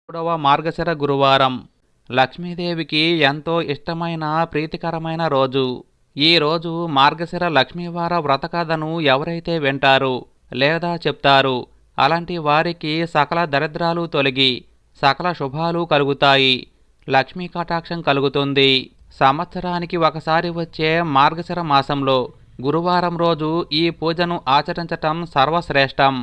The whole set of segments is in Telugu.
మూడవ మార్గశిర గురువారం లక్ష్మీదేవికి ఎంతో ఇష్టమైన ప్రీతికరమైన రోజు. ఈ రోజు మార్గశిర లక్ష్మీవార వ్రత కథను ఎవరైతే వింటారో లేదా చెప్తారో అలాంటి వారికి సకల దరిద్రాలు తొలగి సకల శుభాలు కలుగుతాయి. లక్ష్మీ కటాక్షం కలుగుతుంది. సంవత్సరానికి ఒకసారి వచ్చే మార్గశిర మాసంలో గురువారం రోజు ఈ పూజను ఆచరించటం సర్వశ్రేష్టం.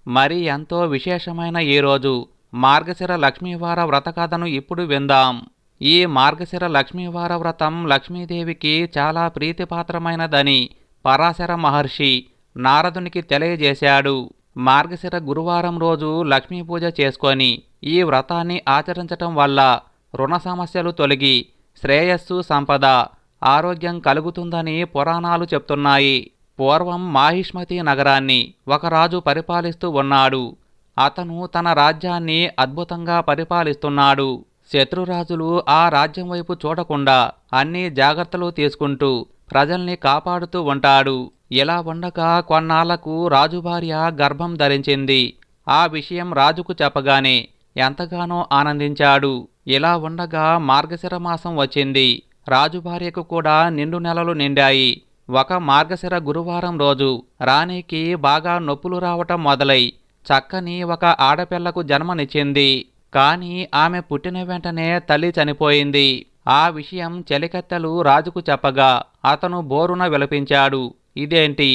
మరి ఎంతో విశేషమైన ఈ రోజు మార్గశిర లక్ష్మీవార వ్రత కథను ఇప్పుడు విందాం. ఈ మార్గశిర లక్ష్మీవార వ్రతం లక్ష్మీదేవికి చాలా ప్రీతిపాత్రమైనదని పరాశర మహర్షి నారదునికి తెలియజేశాడు. మార్గశిర గురువారం రోజు లక్ష్మీ పూజ చేసుకొని ఈ వ్రతాన్ని ఆచరించటం వల్ల రుణ సమస్యలు తొలగి శ్రేయస్సు, సంపద, ఆరోగ్యం కలుగుతుందని పురాణాలు చెప్తున్నాయి. పూర్వం మాహిష్మతి నగరాన్ని ఒక రాజు పరిపాలిస్తూ ఉన్నాడు. అతను తన రాజ్యాన్ని అద్భుతంగా పరిపాలిస్తున్నాడు. శత్రురాజులు ఆ రాజ్యం వైపు చూడకుండా అన్ని జాగ్రత్తలు తీసుకుంటూ ప్రజల్ని కాపాడుతూ ఉంటాడు. ఇలా ఉండగా కొన్నాళ్లకు రాజు భార్య గర్భం ధరించింది. ఆ విషయం రాజుకు చెప్పగానే ఎంతగానో ఆనందించాడు. ఇలా ఉండగా మార్గశిర మాసం వచ్చింది. రాజు భార్యకు కూడా నిండు నెలలు నిండాయి. ఒక మార్గశిర గురువారం రోజు రాణికి బాగా నొప్పులు రావటం మొదలై చక్కని ఒక ఆడపిల్లకు జన్మనిచ్చింది. కాని ఆమె పుట్టిన వెంటనే తల్లి చనిపోయింది. ఆ విషయం చెలికత్తెలు రాజుకు చెప్పగా అతను బోరున విలపించాడు. ఇదేంటి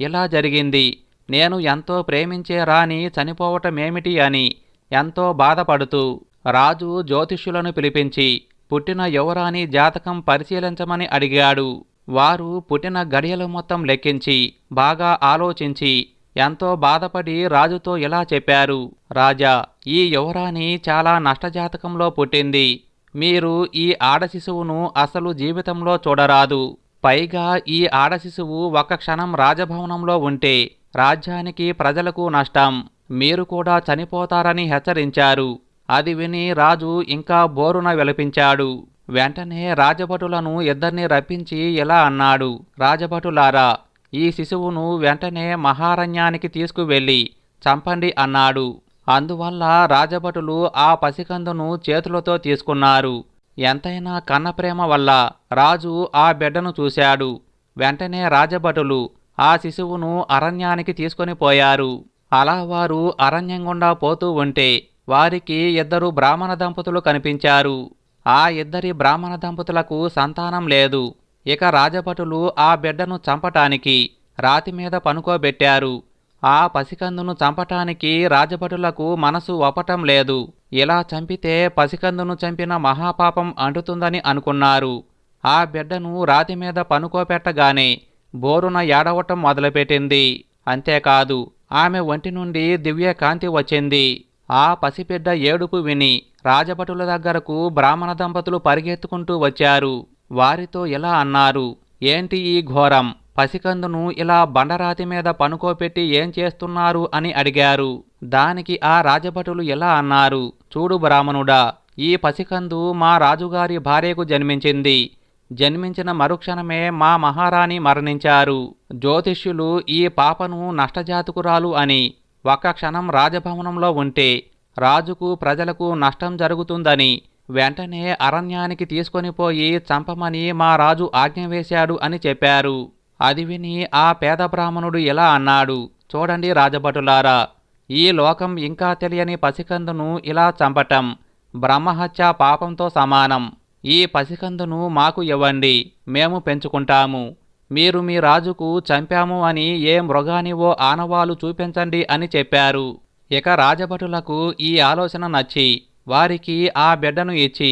ఇలా జరిగింది? నేను ఎంతో ప్రేమించే రాణి చనిపోవటమేమిటి అని ఎంతో బాధపడుతూ రాజు జ్యోతిష్యులను పిలిపించి పుట్టిన యువరాణి జాతకం పరిశీలించమని అడిగాడు. వారు పుట్టిన గడియలు మొత్తం లెక్కించి బాగా ఆలోచించి ఎంతో బాధపడి రాజుతో ఇలా చెప్పారు. రాజా, ఈ యువరాణి చాలా నష్టజాతకంలో పుట్టింది. మీరు ఈ ఆడ శిశువును అసలు జీవితంలో చూడరాదు. పైగా ఈ ఆడ శిశువు ఒక్క క్షణం రాజభవనంలో ఉంటే రాజ్యానికి, ప్రజలకు నష్టం. మీరు కూడా చనిపోతారని హెచ్చరించారు. అది విని రాజు ఇంకా బోరున విలపించాడు. వెంటనే రాజభటులను ఇద్దరిని రప్పించి ఇలా అన్నాడు. రాజభటులారా, ఈ శిశువును వెంటనే మహారణ్యానికి తీసుకువెళ్ళి చంపండి అన్నాడు. అందువల్ల రాజభటులు ఆ పసికందును చేతులతో తీసుకున్నారు. ఎంతైనా కన్నప్రేమ వల్ల రాజు ఆ బిడ్డను చూశాడు. వెంటనే రాజభటులు ఆ శిశువును అరణ్యానికి తీసుకొని పోయారు. అలా వారు అరణ్యం గుండా పోతూ ఉంటే వారికి ఇద్దరు బ్రాహ్మణ దంపతులు కనిపించారు. ఆ ఇద్దరి బ్రాహ్మణ దంపతులకు సంతానం లేదు. ఇక రాజభటులు ఆ బిడ్డను చంపటానికి రాతి మీద పనుకోబెట్టారు. ఆ పసికందును చంపటానికి రాజభటులకు మనసు ఒప్పటం లేదు. ఇలా చంపితే పసికందును చంపిన మహాపాపం అంటుతుందని అనుకున్నారు. ఆ బిడ్డను రాతి మీద పనుకోబెట్టగానే బోరున ఏడవటం మొదలుపెట్టింది. అంతేకాదు, ఆమె ఒంటి నుండి దివ్య కాంతి వచ్చింది. ఆ పసిబిడ్డ ఏడుపు విని రాజభటుల దగ్గరకు బ్రాహ్మణ దంపతులు పరిగెత్తుకుంటూ వచ్చారు. వారితో ఇలా అన్నారు. ఏంటి ఈ ఘోరం? పసికందును ఇలా బండరాతి మీద పనుకోపెట్టి ఏం చేస్తున్నారు అని అడిగారు. దానికి ఆ రాజభటులు ఇలా అన్నారు. చూడు బ్రాహ్మణుడా, ఈ పసికందు మా రాజుగారి భార్యకు జన్మించింది. జన్మించిన మరుక్షణమే మా మహారాణి మరణించారు. జ్యోతిష్యులు ఈ పాపను నష్టజాతకురాలు అని ఒక్క క్షణం రాజభవనంలో ఉంటే రాజుకు, ప్రజలకు నష్టం జరుగుతుందని వెంటనే అరణ్యానికి తీసుకొని పోయి చంపమని మా రాజు ఆజ్ఞ వేశాడు అని చెప్పారు. అది విని ఆ పేద బ్రాహ్మణుడు ఇలా అన్నాడు. చూడండి రాజభటులారా, ఈ లోకం ఇంకా తెలియని పసికందును ఇలా చంపటం బ్రహ్మహత్య పాపంతో సమానం. ఈ పసికందును మాకు ఇవ్వండి, మేము పెంచుకుంటాము. మీరు మీ రాజుకు చంపాము అని ఏ మృగానివో ఆనవాలు చూపించండి అని చెప్పారు. ఇక రాజభటులకు ఈ ఆలోచన నచ్చి వారికి ఆ బిడ్డను ఇచ్చి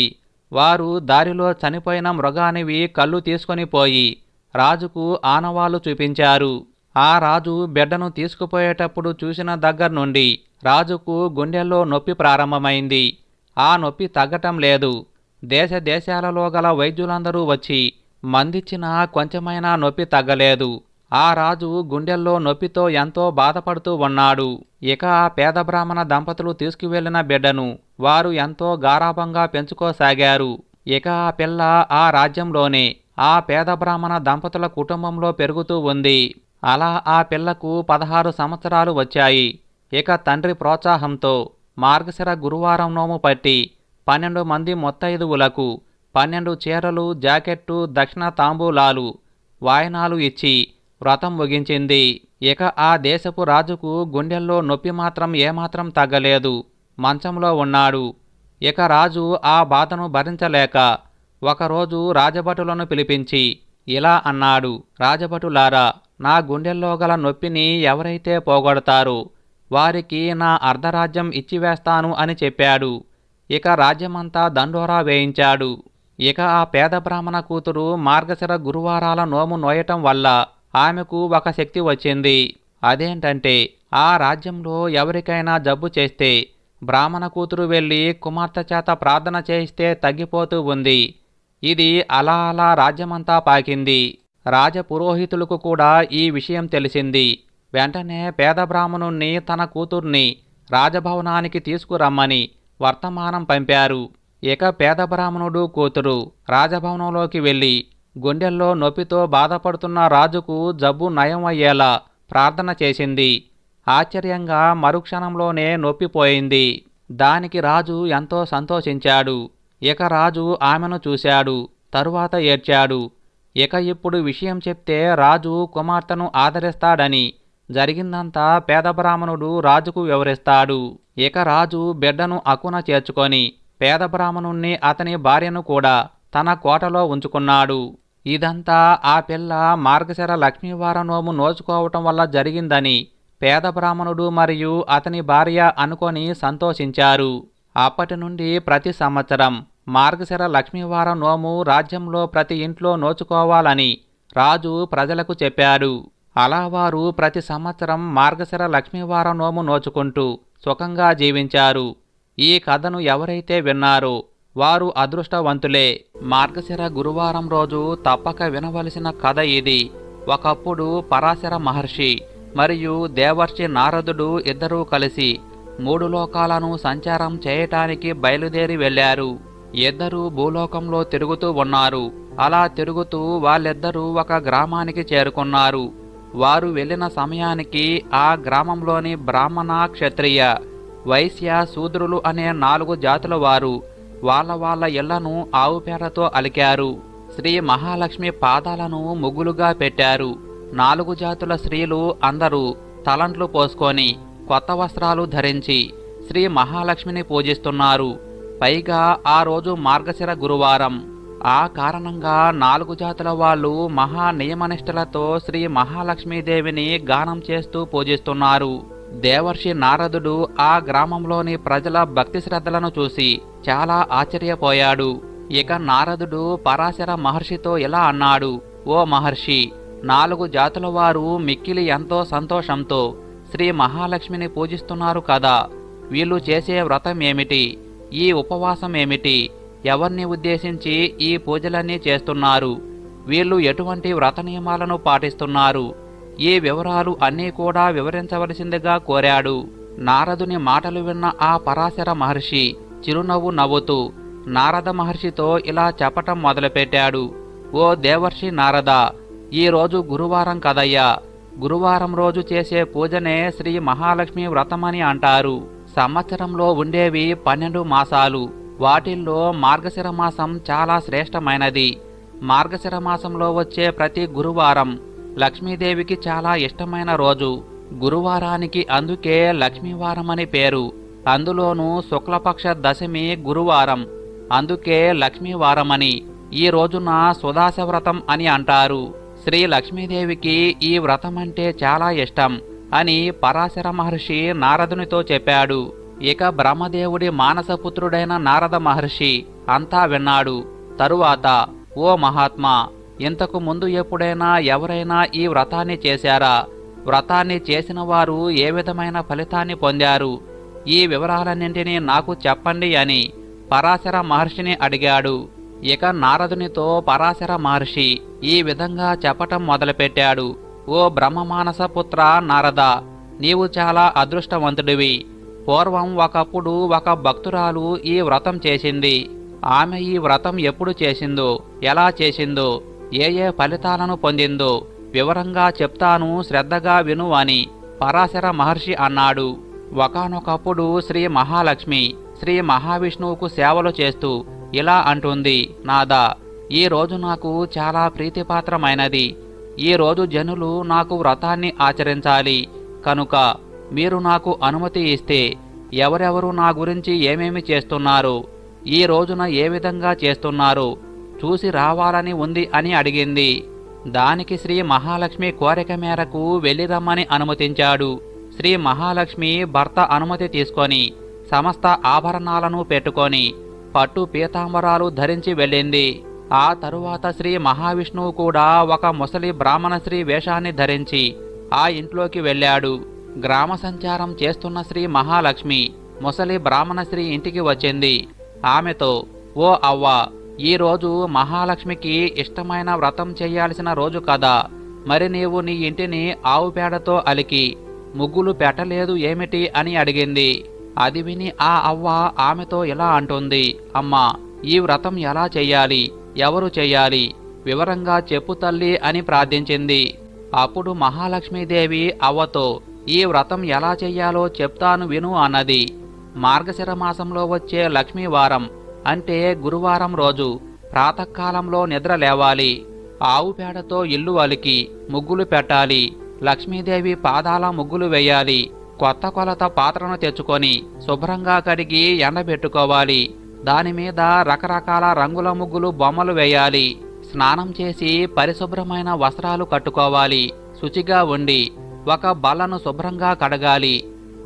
వారు దారిలో చనిపోయిన మృగానివి కళ్ళు తీసుకొని పోయి రాజుకు ఆనవాలు చూపించారు. ఆ రాజు బిడ్డను తీసుకుపోయేటప్పుడు చూసిన దగ్గర నుండి రాజుకు గుండెల్లో నొప్పి ప్రారంభమైంది. ఆ నొప్పి తగ్గటం లేదు. దేశ దేశాలలో గల వైద్యులందరూ వచ్చి మందిచ్చినా కొంచెమైనా నొప్పి తగ్గలేదు. ఆ రాజు గుండెల్లో నొప్పితో ఎంతో బాధపడుతూ ఉన్నాడు. ఇక ఆ పేద బ్రాహ్మణ దంపతులు తీసుకువెళ్లిన బిడ్డను వారు ఎంతో గారాబంగా పెంచుకోసాగారు. ఇక ఆ పిల్ల ఆ రాజ్యంలోనే ఆ పేద బ్రాహ్మణ దంపతుల కుటుంబంలో పెరుగుతూ ఉంది. అలా ఆ పిల్లకు 16 సంవత్సరాలు వచ్చాయి. ఇక తండ్రి ప్రోత్సాహంతో మార్గశిర గురువారం నోము పట్టి 12 మంది ముత్తైదువులకు 12 చీరలు, జాకెట్టు, దక్షిణ తాంబూలాలు, వాయనాలు ఇచ్చి వ్రతం ముగించింది. ఇక ఆ దేశపు రాజుకు గుండెల్లో నొప్పి మాత్రం ఏమాత్రం తగ్గలేదు. మంచంలో ఉన్నాడు. ఇక రాజు ఆ బాధను భరించలేక ఒకరోజు రాజభటులను పిలిపించి ఇలా అన్నాడు: రాజభటులారా, నా గుండెల్లో గల నొప్పిని ఎవరైతే పోగొడతారో వారికి నా అర్ధరాజ్యం ఇచ్చివేస్తాను అని చెప్పాడు. ఇక రాజ్యమంతా దండోరా వేయించాడు. ఇక ఆ పేద బ్రాహ్మణ కూతురు మార్గశిర గురువారాల నోము నోయటం వల్ల ఆమెకు ఒక శక్తి వచ్చింది. అదేంటంటే, ఆ రాజ్యంలో ఎవరికైనా జబ్బు చేస్తే బ్రాహ్మణ కూతురు వెళ్ళి కుమార్తె చేత ప్రార్థన చేయిస్తే తగ్గిపోతూ ఉంది. ఇది అలా అలా రాజ్యమంతా పాకింది. రాజపురోహితులకు కూడా ఈ విషయం తెలిసింది. వెంటనే పేద బ్రాహ్మణుణ్ణి తన కూతుర్ని రాజభవనానికి తీసుకురమ్మని వర్తమానం పంపారు. ఇక పేద బ్రాహ్మణుడు కూతురు రాజభవనంలోకి వెళ్ళి గుండెల్లో నొప్పితో బాధపడుతున్న రాజుకు జబ్బు నయం అయ్యేలా ప్రార్థన చేసింది. ఆశ్చర్యంగా మరుక్షణంలోనే నొప్పిపోయింది. దానికి రాజు ఎంతో సంతోషించాడు. ఇక రాజు ఆమెను చూశాడు, తరువాత ఏడ్చాడు. ఇక ఇప్పుడు విషయం చెప్తే రాజు కుమార్తెను ఆదరిస్తాడని జరిగిందంతా పేద బ్రాహ్మణుడు రాజుకు వివరిస్తాడు. ఇక రాజు బిడ్డను అక్కున చేర్చుకొని పేద బ్రాహ్మణుణ్ణి, అతని భార్యను కూడా తన కోటలో ఉంచుకున్నాడు. ఇదంతా ఆ పిల్ల మార్గశిర లక్ష్మీవార నోము నోచుకోవటం వల్ల జరిగిందని పేద బ్రాహ్మణుడు మరియు అతని భార్య అనుకొని సంతోషించారు. అప్పటి నుండి ప్రతి సంవత్సరం మార్గశిర లక్ష్మీవార నోము రాజ్యంలో ప్రతి ఇంట్లో నోచుకోవాలని రాజు ప్రజలకు చెప్పాడు. అలా వారు ప్రతి సంవత్సరం మార్గశిర లక్ష్మీవార నోము నోచుకుంటూ సుఖంగా జీవించారు. ఈ కథను ఎవరైతే విన్నారో వారు అదృష్టవంతులే. మార్గశిర గురువారం రోజు తప్పక వినవలసిన కథ ఇది. ఒకప్పుడు పరాశర మహర్షి మరియు దేవర్షి నారదుడు ఇద్దరూ కలిసి 3 లోకాలను సంచారం చేయటానికి బయలుదేరి వెళ్లారు. ఇద్దరూ భూలోకంలో తిరుగుతూ ఉన్నారు. అలా తిరుగుతూ వాళ్ళిద్దరూ ఒక గ్రామానికి చేరుకున్నారు. వారు వెళ్ళిన సమయానికి ఆ గ్రామంలోని బ్రాహ్మణ, క్షత్రియ, వైశ్య, శూద్రులు అనే 4 జాతుల వారు వాళ్ళ ఇళ్లను ఆవు పేడతో అలికారు. శ్రీ మహాలక్ష్మి పాదాలను ముగ్గులుగా పెట్టారు. 4 జాతుల స్త్రీలు అందరూ తలంట్లు పోసుకొని కొత్త వస్త్రాలు ధరించి శ్రీ మహాలక్ష్మిని పూజిస్తున్నారు. పైగా ఆ రోజు మార్గశిర గురువారం. ఆ కారణంగా 4 జాతుల వాళ్ళు మహా నియమనిష్టలతో శ్రీ మహాలక్ష్మీదేవిని గానం చేస్తూ పూజిస్తున్నారు. దేవర్షి నారదుడు ఆ గ్రామంలోని ప్రజల భక్తి శ్రద్ధలను చూసి చాలా ఆశ్చర్యపోయాడు. ఇక నారదుడు పరాశర మహర్షితో ఇలా అన్నాడు: ఓ మహర్షి, 4 జాతుల వారు మిక్కిలి ఎంతో సంతోషంతో శ్రీ మహాలక్ష్మిని పూజిస్తున్నారు కదా. వీళ్ళు చేసే వ్రతం ఏమిటి? ఈ ఉపవాసం ఏమిటి? ఎవరిని ఉద్దేశించి ఈ పూజలన్నీ చేస్తున్నారు? వీళ్ళు ఎటువంటి వ్రత నియమాలను పాటిస్తున్నారు? ఈ వివరాలు అన్నీ కూడా వివరించవలసిందిగా కోరాడు. నారదుని మాటలు విన్న ఆ పరాశర మహర్షి చిరునవ్వు నవ్వుతూ నారద మహర్షితో ఇలా చెప్పటం మొదలుపెట్టాడు: ఓ దేవర్షి నారద, ఈరోజు గురువారం కదయ్యా. గురువారం రోజు చేసే పూజనే శ్రీ మహాలక్ష్మి వ్రతమని అంటారు. సంవత్సరంలో ఉండేవి 12 మాసాలు. వాటిల్లో మార్గశిర మాసం చాలా శ్రేష్టమైనది. మార్గశిర మాసంలో వచ్చే ప్రతి గురువారం లక్ష్మీదేవికి చాలా ఇష్టమైన రోజు. గురువారానికి అందుకే లక్ష్మీవారమని పేరు. అందులోనూ శుక్లపక్ష దశమి గురువారం, అందుకే లక్ష్మీవారమని. ఈ రోజున సుదాశ వ్రతం అని అంటారు. శ్రీ లక్ష్మీదేవికి ఈ వ్రతం అంటే చాలా ఇష్టం అని పరాశర మహర్షి నారదునితో చెప్పాడు. ఇక బ్రహ్మదేవుడి మానసపుత్రుడైన నారద మహర్షి అంతా విన్నాడు. తరువాత, ఓ మహాత్మా, ఇంతకు ముందు ఎప్పుడైనా ఎవరైనా ఈ వ్రతాన్ని చేశారా? వ్రతాన్ని చేసిన వారు ఏ విధమైన ఫలితాన్ని పొందారు? ఈ వివరాలన్నింటినీ నాకు చెప్పండి అని పరాశర మహర్షిని అడిగాడు. ఇక నారదునితో పరాశర మహర్షి ఈ విధంగా చెప్పటం మొదలుపెట్టాడు: ఓ బ్రహ్మమానస పుత్ర నారద, నీవు చాలా అదృష్టవంతుడివి. పూర్వం ఒకప్పుడు ఒక భక్తురాలు ఈ వ్రతం చేసింది. ఆమె ఈ వ్రతం ఎప్పుడు చేసిందో, ఎలా చేసిందో, ఏ ఫలితాలను పొందిందో వివరంగా చెప్తాను, శ్రద్ధగా విను అని పరాశర మహర్షి అన్నాడు. ఒకానొకప్పుడు శ్రీ మహాలక్ష్మి శ్రీ మహావిష్ణువుకు సేవలు చేస్తూ ఇలా అంటుంది, నాదా, ఈ రోజు నాకు చాలా ప్రీతిపాత్రమైనది. ఈ రోజు జనులు నాకు వ్రతాన్ని ఆచరించాలి. కనుక మీరు నాకు అనుమతి ఇస్తే ఎవరెవరు నా గురించి ఏమేమి చేస్తున్నారు, ఈ రోజున ఏ విధంగా చేస్తున్నారు చూసి రావాలని ఉంది అని అడిగింది. దానికి శ్రీ మహాలక్ష్మి కోరిక మేరకు వెళ్ళిరమ్మని అనుమతించాడు. శ్రీ మహాలక్ష్మి భర్త అనుమతి తీసుకొని సమస్త ఆభరణాలను పెట్టుకొని పట్టు పీతాంబరాలు ధరించి వెళ్ళింది. ఆ తరువాత శ్రీ మహావిష్ణువు కూడా ఒక ముసలి బ్రాహ్మణ స్త్రీ వేషాన్ని ధరించి ఆ ఇంట్లోకి వెళ్ళాడు. గ్రామ సంచారం చేస్తున్న శ్రీ మహాలక్ష్మి ముసలి బ్రాహ్మణ స్త్రీ ఇంటికి వచ్చింది. ఆమెతో, ఓ అవ్వ, ఈరోజు మహాలక్ష్మికి ఇష్టమైన వ్రతం చెయ్యాల్సిన రోజు కదా, మరి నీవు నీ ఇంటిని ఆవు పేడతో అలికి ముగ్గులు పెట్టలేదు ఏమిటి అని అడిగింది. అది విని ఆ అవ్వ ఆమెతో ఇలా అంటుంది, అమ్మా, ఈ వ్రతం ఎలా చెయ్యాలి, ఎవరు చెయ్యాలి, వివరంగా చెప్పు తల్లి అని ప్రార్థించింది. అప్పుడు మహాలక్ష్మీదేవి అవ్వతో, ఈ వ్రతం ఎలా చెయ్యాలో చెప్తాను విను అన్నది. మార్గశిర మాసంలో వచ్చే లక్ష్మీవారం అంటే గురువారం రోజు ప్రాతకాలంలో నిద్ర లేవాలి. ఆవు పేడతో ఇల్లు అలికి ముగ్గులు పెట్టాలి. లక్ష్మీదేవి పాదాల ముగ్గులు వేయాలి. కొత్త కొలత పాత్రను తెచ్చుకొని శుభ్రంగా కడిగి ఎండబెట్టుకోవాలి. దానిమీద రకరకాల రంగుల ముగ్గులు బొమ్మలు వేయాలి. స్నానం చేసి పరిశుభ్రమైన వస్త్రాలు కట్టుకోవాలి. శుచిగా ఉండి ఒక బల్లను శుభ్రంగా కడగాలి.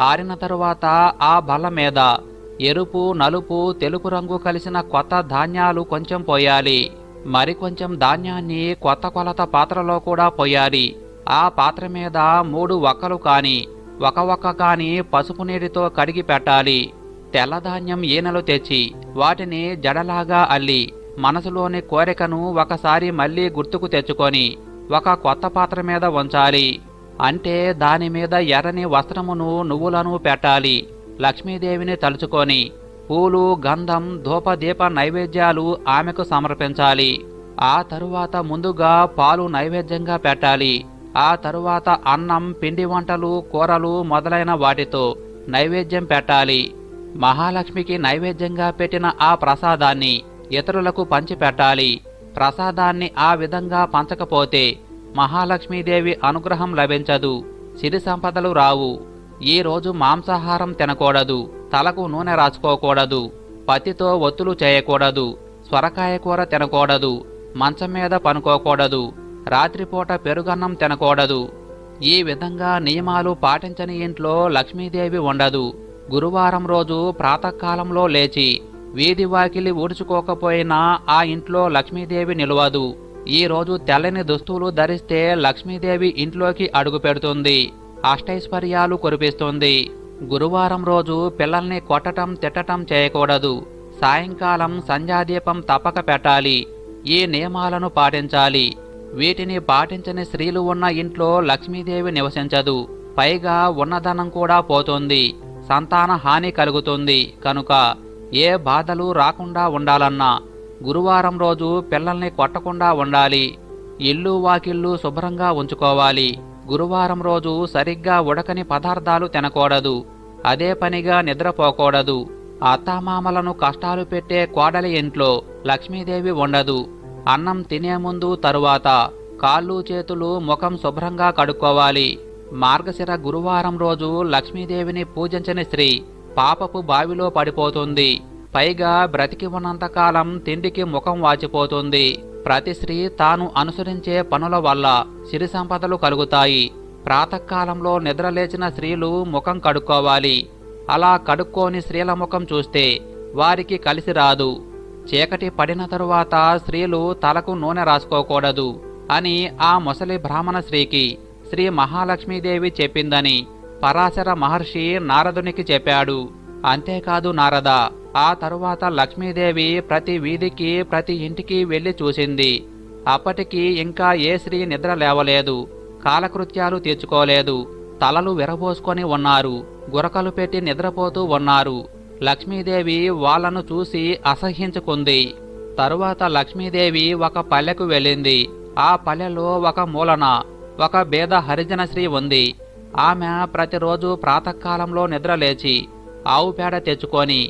ఆరిన తరువాత ఆ బల్ల మీద ఎరుపు, నలుపు, తెలుపు రంగు కలిసిన కొత్త ధాన్యాలు కొంచెం పోయాలి. మరికొంచెం ధాన్యాన్ని కొత్త కొలత పాత్రలో కూడా పోయాలి. ఆ పాత్ర మీద 3 వక్కలు కాని ఒక వక్క కాని పసుపు నీటితో కడిగి పెట్టాలి. తెల్లధాన్యం ఈనెలు తెచ్చి వాటిని జడలాగా అల్లి మనసులోని కోరికను ఒకసారి మళ్లీ గుర్తుకు తెచ్చుకొని ఒక కొత్త పాత్ర మీద ఉంచాలి. అంటే దానిమీద ఎర్రని వస్త్రమును, నువ్వులను పెట్టాలి. లక్ష్మీదేవిని తలుచుకొని పూలు, గంధం, ధూపదీప నైవేద్యాలు ఆమెకు సమర్పించాలి. ఆ తరువాత ముందుగా పాలు నైవేద్యంగా పెట్టాలి. ఆ తరువాత అన్నం, పిండి వంటలు, కూరలు మొదలైన వాటితో నైవేద్యం పెట్టాలి. మహాలక్ష్మికి నైవేద్యంగా పెట్టిన ఆ ప్రసాదాన్ని ఇతరులకు పంచిపెట్టాలి. ప్రసాదాన్ని ఆ విధంగా పంచకపోతే మహాలక్ష్మీదేవి అనుగ్రహం లభించదు, సిరి సంపదలు రావు. ఈ రోజు మాంసాహారం తినకూడదు, తలకు నూనె రాసుకోకూడదు, పత్తితో ఒత్తులు చేయకూడదు, సొరకాయ కూర తినకూడదు, మంచం మీద పనుకోకూడదు, రాత్రిపూట పెరుగన్నం తినకూడదు. ఈ విధంగా నియమాలు పాటించని ఇంట్లో లక్ష్మీదేవి ఉండదు. గురువారం రోజు ప్రాతకాలంలో లేచి వీధి వాకిలి ఊడ్చుకోకపోయినా ఆ ఇంట్లో లక్ష్మీదేవి నిలవదు. ఈ రోజు తెల్లని దుస్తులు ధరిస్తే లక్ష్మీదేవి ఇంట్లోకి అడుగు పెడుతుంది, అష్టైశ్వర్యాలు కురిపిస్తుంది. గురువారం రోజు పిల్లల్ని కొట్టటం, తిట్టటం చేయకూడదు. సాయంకాలం సంధ్యాదీపం తప్పక పెట్టాలి. ఈ నియమాలను పాటించాలి. వీటిని పాటించని స్త్రీలు ఉన్న ఇంట్లో లక్ష్మీదేవి నివసించదు. పైగా ఉన్నధనం కూడా పోతుంది, సంతాన హాని కలుగుతుంది. కనుక ఏ బాధలు రాకుండా ఉండాలన్నా గురువారం రోజు పిల్లల్ని కొట్టకుండా ఉండాలి. ఇల్లు వాకిళ్ళు శుభ్రంగా ఉంచుకోవాలి. గురువారం రోజు సరిగ్గా ఉడకని పదార్థాలు తినకూడదు. అదే పనిగా నిద్రపోకూడదు. అత్తామామలను కష్టాలు పెట్టే కోడలి ఇంట్లో లక్ష్మీదేవి ఉండదు. అన్నం తినే ముందు తరువాత కాళ్ళు, చేతులు, ముఖం శుభ్రంగా కడుక్కోవాలి. మార్గశిర గురువారం రోజు లక్ష్మీదేవిని పూజించని స్త్రీ పాపపు బావిలో పడిపోతుంది. పైగా బ్రతికి ఉన్నంతకాలం తిండికి ముఖం వాచిపోతుంది. ప్రతి స్త్రీ తాను అనుసరించే పనుల వల్ల సిరి సంపదలు కలుగుతాయి. ప్రాతకాలంలో నిద్రలేచిన స్త్రీలు ముఖం కడుక్కోవాలి. అలా కడుక్కోని స్త్రీల ముఖం చూస్తే వారికి కలిసి రాదు. చీకటి పడిన తరువాత స్త్రీలు తలకు నూనె రాసుకోకూడదు అని ఆ ముసలి బ్రాహ్మణ స్త్రీకి శ్రీ మహాలక్ష్మీదేవి చెప్పిందని పరాశర మహర్షి నారదునికి చెప్పాడు. అంతేకాదు నారద, ఆ తరువాత లక్ష్మీదేవి ప్రతి వీధికి, ప్రతి ఇంటికి వెళ్లి చూసింది. అప్పటికి ఇంకా ఏ స్త్రీ నిద్ర లేవలేదు, కాలకృత్యాలు తీర్చుకోలేదు. తలలు విరబోసుకొని ఉన్నారు, గురకలు పెట్టి నిద్రపోతూ ఉన్నారు. లక్ష్మీదేవి వాళ్లను చూసి అసహ్యించుకుంది. తరువాత లక్ష్మీదేవి ఒక పల్లెకు వెళ్ళింది. ఆ పల్లెలో ఒక మూలన ఒక బేద హరిజన స్త్రీ ఉంది. ఆమె ప్రతిరోజు ప్రాతకాలంలో నిద్రలేచి ఆవు పేడ తెచ్చుకొని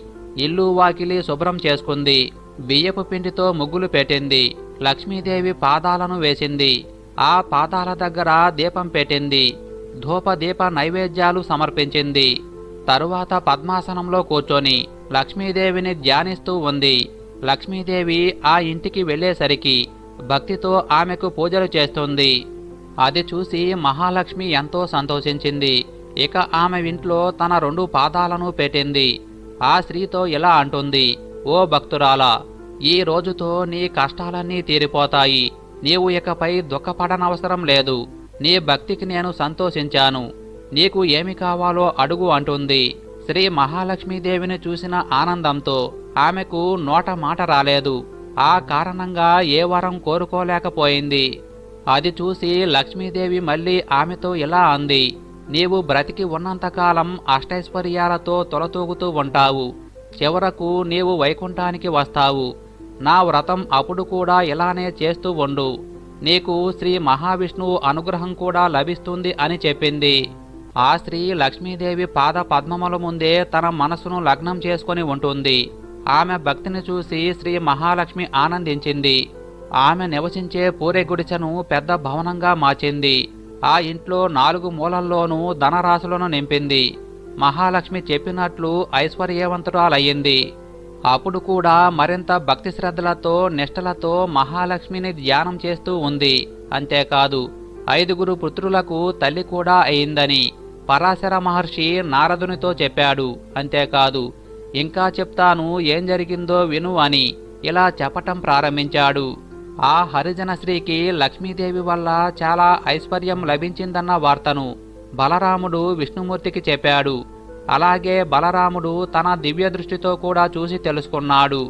ఇల్లు వాకిలి శుభ్రం చేసుకుంది. బియ్యపు పిండితో ముగ్గులు పెట్టింది. లక్ష్మీదేవి పాదాలను వేసింది. ఆ పాదాల దగ్గర దీపం పెట్టింది. ధూపదీప నైవేద్యాలు సమర్పించింది. తరువాత పద్మాసనంలో కూర్చొని లక్ష్మీదేవిని ధ్యానిస్తూ ఉంది. లక్ష్మీదేవి ఆ ఇంటికి వెళ్ళేసరికి భక్తితో ఆమెకు పూజలు చేస్తుంది. అది చూసి మహాలక్ష్మి ఎంతో సంతోషించింది. ఇక ఆమె ఇంట్లో తన 2 పాదాలను పెట్టింది. ఆ స్త్రీతో ఇలా అంటుంది, ఓ భక్తురాలా, ఈ రోజుతో నీ కష్టాలన్నీ తీరిపోతాయి. నీవు ఇకపై దుఃఖపడనవసరం లేదు. నీ భక్తికి నేను సంతోషించాను. నీకు ఏమి కావాలో అడుగు అంటుంది. శ్రీ మహాలక్ష్మీదేవిని చూసిన ఆనందంతో ఆమెకు నోట మాట రాలేదు. ఆ కారణంగా ఏ వరం కోరుకోలేకపోయింది. అది చూసి లక్ష్మీదేవి మళ్ళీ ఆమెతో ఇలా అంది, నీవు బ్రతికి ఉన్నంతకాలం అష్టైశ్వర్యాలతో తొలతూగుతూ ఉంటావు. చివరకు నీవు వైకుంఠానికి వస్తావు. నా వ్రతం అప్పుడు కూడా ఇలానే చేస్తూ ఉండు. నీకు శ్రీ మహావిష్ణువు అనుగ్రహం కూడా లభిస్తుంది అని చెప్పింది. ఆ స్త్రీ లక్ష్మీదేవి పాద పద్మముల ముందే తన మనసును లగ్నం చేసుకొని ఉంటుంది. ఆమె భక్తిని చూసి శ్రీ మహాలక్ష్మి ఆనందించింది. ఆమె నివసించే పూరె గుడిసెను పెద్ద భవనంగా మార్చింది. ఆ ఇంట్లో 4 మూలల్లోనూ ధనరాశులను నింపింది. మహాలక్ష్మి చెప్పినట్లు ఐశ్వర్యవంతురాలయ్యింది. అప్పుడు కూడా మరింత భక్తి శ్రద్ధలతో నిష్ఠలతో మహాలక్ష్మిని ధ్యానం చేస్తూ ఉంది. అంతేకాదు 5 పుత్రులకు తల్లి కూడా అయిందని పరాశర మహర్షి నారదునితో చెప్పాడు. అంతేకాదు ఇంకా చెప్తాను, ఏం జరిగిందో విను అని ఇలా చెప్పటం ప్రారంభించాడు. ఆ హరిజన స్త్రీకి లక్ష్మీదేవి వల్ల చాలా ఐశ్వర్యం లభించిందన్న వార్తను బలరాముడు విష్ణుమూర్తికి చెప్పాడు. అలాగే బలరాముడు తన దివ్య దృష్టితో కూడా చూసి తెలుసుకున్నాడు.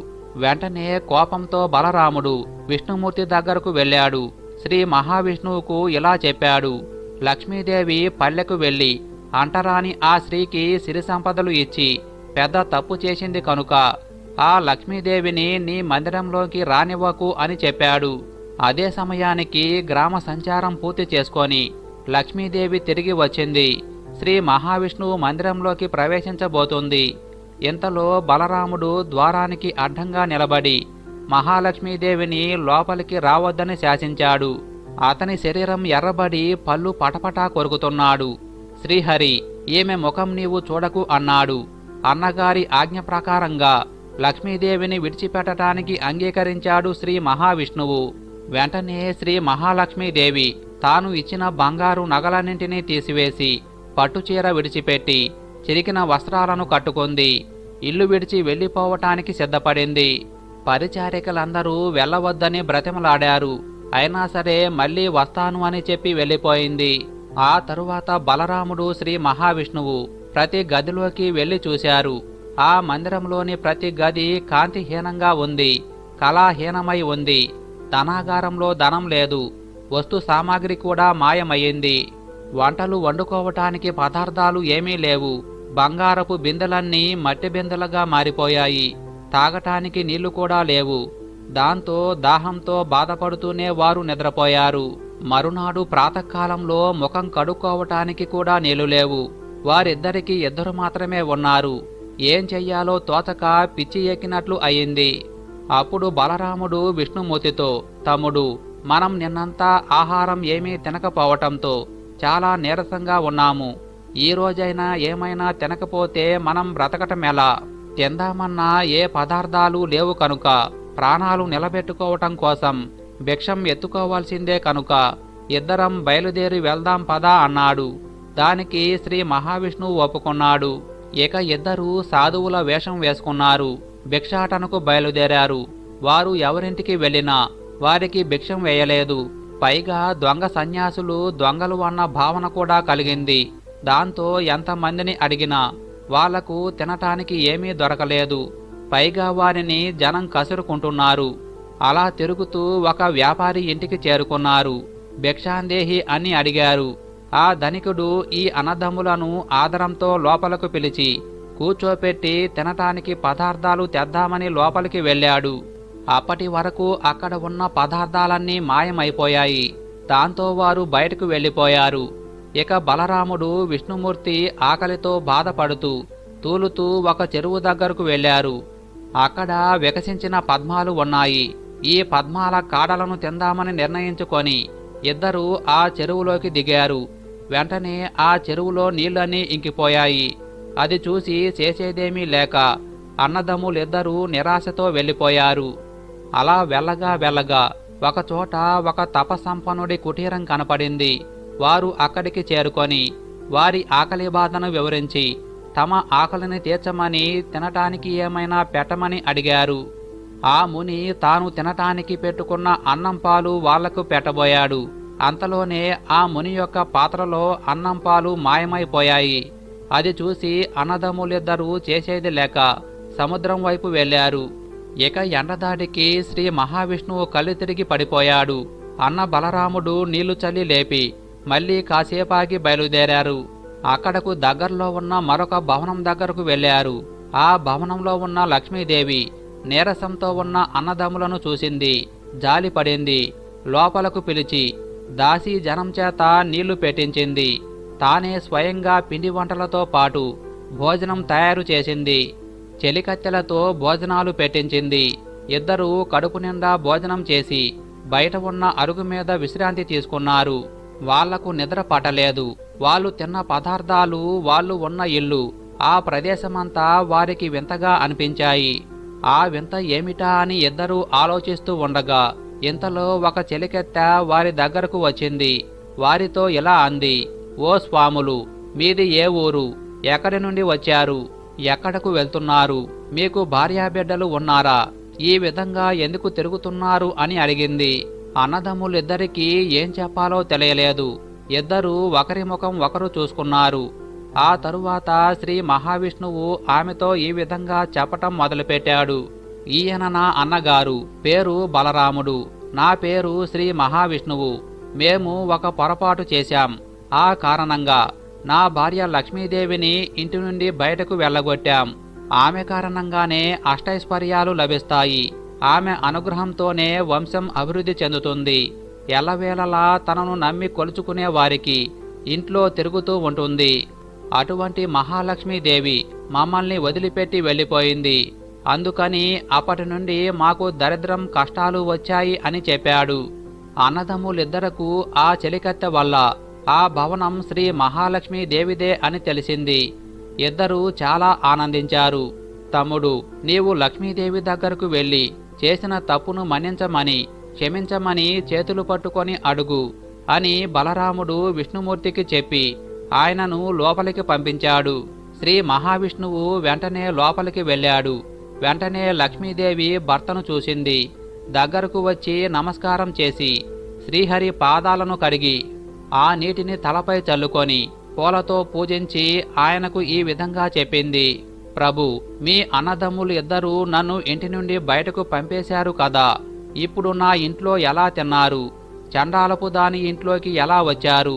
వెంటనే కోపంతో బలరాముడు విష్ణుమూర్తి దగ్గరకు వెళ్ళాడు. శ్రీ మహావిష్ణువుకు ఇలా చెప్పాడు, లక్ష్మీదేవి పల్లెకు వెళ్ళి అంటరాని ఆ స్త్రీకి సిరి సంపదలు ఇచ్చి పెద్ద తప్పు చేసింది కనుక ఆ లక్ష్మీదేవిని నీ మందిరంలోకి రానివ్వకు అని చెప్పాడు. అదే సమయానికి గ్రామ సంచారం పూర్తి చేసుకొని లక్ష్మీదేవి తిరిగి వచ్చింది. శ్రీ మహావిష్ణువు మందిరంలోకి ప్రవేశించబోతుంది. ఇంతలో బలరాముడు ద్వారానికి అడ్డంగా నిలబడి మహాలక్ష్మీదేవిని లోపలికి రావద్దని శాసించాడు. అతని శరీరం ఎర్రబడి పళ్ళు పటపటా కొరుకుతున్నాడు. శ్రీహరి, ఈమె ముఖం నీవు చూడకు అన్నాడు. అన్నగారి ఆజ్ఞ ప్రకారంగా లక్ష్మీదేవిని విడిచిపెట్టడానికి అంగీకరించాడు శ్రీ మహావిష్ణువు. వెంటనే శ్రీ మహాలక్ష్మీదేవి తాను ఇచ్చిన బంగారు నగలన్నింటినీ తీసివేసి పట్టుచీర విడిచిపెట్టి చిరికిన వస్త్రాలను కట్టుకుంది. ఇల్లు విడిచి వెళ్ళిపోవటానికి సిద్ధపడింది. పరిచారికలందరూ వెళ్ళవద్దని బ్రతిమలాడారు. అయినా సరే మళ్ళీ వస్తాను అని చెప్పి వెళ్ళిపోయింది. ఆ తరువాత బలరాముడు శ్రీ మహావిష్ణువు ప్రతి గదిలోకి వెళ్లి చూశారు. ఆ మందిరంలోని ప్రతి గది కాంతిహీనంగా ఉంది, కళాహీనమై ఉంది. ధనాగారంలో ధనం లేదు. వస్తు సామాగ్రి కూడా మాయమయ్యింది. వంటలు వండుకోవటానికి పదార్థాలు ఏమీ లేవు. బంగారపు బిందెలన్నీ మట్టి బిందెలుగా మారిపోయాయి. తాగటానికి నీళ్లు కూడా లేవు. దాంతో దాహంతో బాధపడుతూనే వారు నిద్రపోయారు. మరునాడు ప్రాతకాలంలో ముఖం కడుక్కోవటానికి కూడా నీళ్లు లేవు. వారిద్దరికీ 2 మాత్రమే ఉన్నారు. ఏం చెయ్యాలో తోచక పిచ్చి ఎక్కినట్లు అయింది. అప్పుడు బలరాముడు విష్ణుమూర్తితో, తమ్ముడు, మనం నిన్నంతా ఆహారం ఏమీ తినకపోవటంతో చాలా నీరసంగా ఉన్నాము. ఈ రోజైనా ఏమైనా తినకపోతే మనం బ్రతకటమెలా? తిందామన్నా ఏ పదార్థాలు లేవు కనుక ప్రాణాలు నిలబెట్టుకోవటం కోసం భిక్షం ఎత్తుకోవాల్సిందే కనుక ఇద్దరం బయలుదేరి వెళ్దాం పదా అన్నాడు. దానికి శ్రీ మహావిష్ణువు ఒప్పుకున్నాడు. ఇక ఇద్దరూ సాధువుల వేషం వేసుకున్నారు. భిక్షాటనకు బయలుదేరారు. వారు ఎవరింటికి వెళ్ళినా వారికి భిక్షం వేయలేదు. పైగా దొంగ సన్యాసులు దొంగలు అన్న భావన కూడా కలిగింది. దాంతో ఎంతమందిని అడిగినా వాళ్లకు తినటానికి ఏమీ దొరకలేదు. పైగా వారిని జనం కసురుకుంటున్నారు. అలా తిరుగుతూ ఒక వ్యాపారి ఇంటికి చేరుకున్నారు. భిక్షాందేహి అని అడిగారు. ఆ ధనికుడు ఈ అన్నదమ్ములను ఆదరంతో లోపలకు పిలిచి కూర్చోపెట్టి తినటానికి పదార్థాలు తెద్దామని లోపలికి వెళ్ళాడు. అప్పటి వరకు అక్కడ ఉన్న పదార్థాలన్నీ మాయమైపోయాయి. దాంతో వారు బయటకు వెళ్ళిపోయారు. ఇక బలరాముడు విష్ణుమూర్తి ఆకలితో బాధపడుతూ తూలుతూ ఒక చెరువు దగ్గరకు వెళ్ళారు. అక్కడ వికసించిన పద్మాలు ఉన్నాయి. ఈ పద్మాల కాడలను తిందామని నిర్ణయించుకొని ఇద్దరూ ఆ చెరువులోకి దిగారు. వెంటనే ఆ చెరువులో నీళ్లన్నీ ఇంకిపోయాయి. అది చూసి చేసేదేమీ లేక అన్నదమ్ములిద్దరూ నిరాశతో వెళ్ళిపోయారు. అలా వెళ్ళగా వెళ్ళగా ఒకచోట ఒక తపసంపన్నుడి కుటీరం కనపడింది. వారు అక్కడికి చేరుకొని వారి ఆకలి బాధను వివరించి తమ ఆకలిని తీర్చమని తినటానికి ఏమైనా పెట్టమని అడిగారు. ఆ ముని తాను తినటానికి పెట్టుకున్న అన్నం పాలు వాళ్లకు పెట్టబోయాడు. అంతలోనే ఆ ముని యొక్క పాత్రలో అన్నం పాలు మాయమైపోయాయి. అది చూసి అన్నదమ్ములిద్దరూ చేసేది లేక సముద్రం వైపు వెళ్ళారు. ఇక ఎండదాడికి శ్రీ మహావిష్ణువు కళ్ళు తిరిగి పడిపోయాడు. అన్న బలరాముడు నీళ్లు చల్లి లేపి మళ్లీ కాసేపాగి బయలుదేరారు. అక్కడకు దగ్గరలో ఉన్న మరొక భవనం దగ్గరకు వెళ్ళారు. ఆ భవనంలో ఉన్న లక్ష్మీదేవి నీరసంతో ఉన్న అన్నదమ్ములను చూసింది. జాలిపడింది. లోపలకు పిలిచి దాసీ జనం చేత నీళ్లు పెట్టించింది. తానే స్వయంగా పిండి వంటలతో పాటు భోజనం తయారు చేసింది. చెలికత్తెలతో భోజనాలు పెట్టించింది. ఇద్దరూ కడుపు నిండా భోజనం చేసి బయట ఉన్న అరుగు మీద విశ్రాంతి తీసుకున్నారు. వాళ్లకు నిద్ర పట్టలేదు. వాళ్ళు తిన్న పదార్థాలు, వాళ్ళు ఉన్న ఇల్లు, ఆ ప్రదేశమంతా వారికి వింతగా అనిపించాయి. ఆ వింత ఏమిటా అని ఇద్దరూ ఆలోచిస్తూ ఉండగా ఇంతలో ఒక చెలికెత్తె వారి దగ్గరకు వచ్చింది. వారితో ఇలా అంది: ఓ స్వాములు, మీది ఏ ఊరు? ఎక్కడి నుండి వచ్చారు? ఎక్కడకు వెళ్తున్నారు? మీకు భార్యాబిడ్డలు ఉన్నారా? ఈ విధంగా ఎందుకు తిరుగుతున్నారు అని అడిగింది. అన్నదమ్ములిద్దరికీ ఏం చెప్పాలో తెలియలేదు. ఇద్దరూ ఒకరి ముఖం ఒకరు చూసుకున్నారు. ఆ తరువాత శ్రీ మహావిష్ణువు ఆమెతో ఈ విధంగా చెప్పటం మొదలుపెట్టాడు: ఈయన నా అన్నగారు, పేరు బలరాముడు. నా పేరు శ్రీ మహావిష్ణువు. మేము ఒక పొరపాటు చేశాం. ఆ కారణంగా నా భార్య లక్ష్మీదేవిని ఇంటి నుండి బయటకు వెళ్ళగొట్టాం. ఆమె కారణంగానే అష్టైశ్వర్యాలు లభిస్తాయి. ఆమె అనుగ్రహంతోనే వంశం అభివృద్ధి చెందుతుంది. ఎల్లవేళలా తనను నమ్మి కొలుచుకునే వారికి ఇంట్లో తిరుగుతూ ఉంటుంది. అటువంటి మహాలక్ష్మీదేవి మమ్మల్ని వదిలిపెట్టి వెళ్ళిపోయింది. అందుకని అప్పటి నుండి మాకు దరిద్రం, కష్టాలు వచ్చాయి అని చెప్పాడు. అన్నదమ్ములిద్దరకు ఆ చెలికత్తె వల్ల ఆ భవనం శ్రీ మహాలక్ష్మీదేవిదే అని తెలిసింది. ఇద్దరూ చాలా ఆనందించారు. తమ్ముడు, నీవు లక్ష్మీదేవి దగ్గరకు వెళ్ళి చేసిన తప్పును మన్నించమని, క్షమించమని చేతులు పట్టుకొని అడుగు అని బలరాముడు విష్ణుమూర్తికి చెప్పి ఆయనను లోపలికి పంపించాడు. శ్రీ మహావిష్ణువు వెంటనే లోపలికి వెళ్ళాడు. వెంటనే లక్ష్మీదేవి భర్తను చూసింది. దగ్గరకు వచ్చి నమస్కారం చేసి శ్రీహరి పాదాలను కడిగి ఆ నీటిని తలపై చల్లుకొని పూలతో పూజించి ఆయనకు ఈ విధంగా చెప్పింది: ప్రభు, మీ అన్నదమ్ములు ఇద్దరూ నన్ను ఇంటి నుండి బయటకు పంపేశారు కదా. ఇప్పుడు నా ఇంట్లో ఎలా తిన్నారు? చండాలపు దాని ఇంట్లోకి ఎలా వచ్చారు?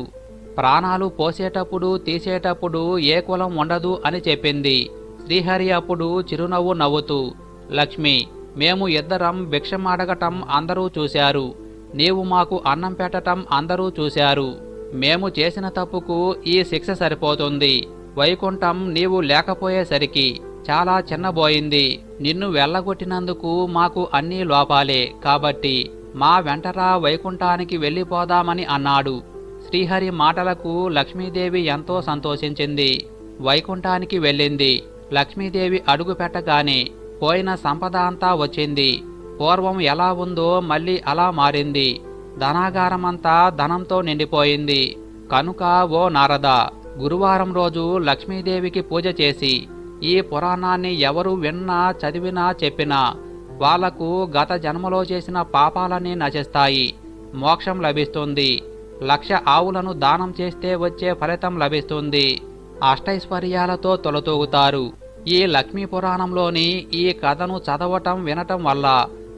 ప్రాణాలు పోసేటప్పుడు తీసేటప్పుడు ఏ కులం ఉండదు అని చెప్పింది. శ్రీహరి అప్పుడు చిరునవ్వు నవ్వుతూ, లక్ష్మి, మేము ఇద్దరం భిక్షమాడగటం అందరూ చూశారు. నీవు మాకు అన్నం పెట్టటం అందరూ చూశారు. మేము చేసిన తప్పుకు ఈ శిక్ష సరిపోతుంది. వైకుంఠం నీవు లేకపోయేసరికి చాలా చిన్నబోయింది. నిన్ను వెళ్ళగొట్టినందుకు మాకు అన్నీ లోపాలే. కాబట్టి మా వెంటరా వైకుంఠానికి వెళ్ళిపోదామని అన్నాడు. శ్రీహరి మాటలకు లక్ష్మీదేవి ఎంతో సంతోషించింది. వైకుంఠానికి వెళ్ళింది. లక్ష్మీదేవి అడుగు పెట్టగానే పోయిన సంపద అంతా వచ్చింది. పూర్వం ఎలా ఉందో మళ్ళీ అలా మారింది. ధనాగారమంతా ధనంతో నిండిపోయింది. కనుక ఓ నారద, గురువారం రోజు లక్ష్మీదేవికి పూజ చేసి ఈ పురాణాన్ని ఎవరు విన్నా, చదివినా, చెప్పినా వాళ్లకు గత జన్మలో చేసిన పాపాలన్నీ నశిస్తాయి. మోక్షం లభిస్తుంది. 1,00,000 ఆవులను దానం చేస్తే వచ్చే ఫలితం లభిస్తుంది. అష్టైశ్వర్యాలతో తొలతూగుతారు. ఈ లక్ష్మీ పురాణంలోని ఈ కథను చదవటం, వినటం వల్ల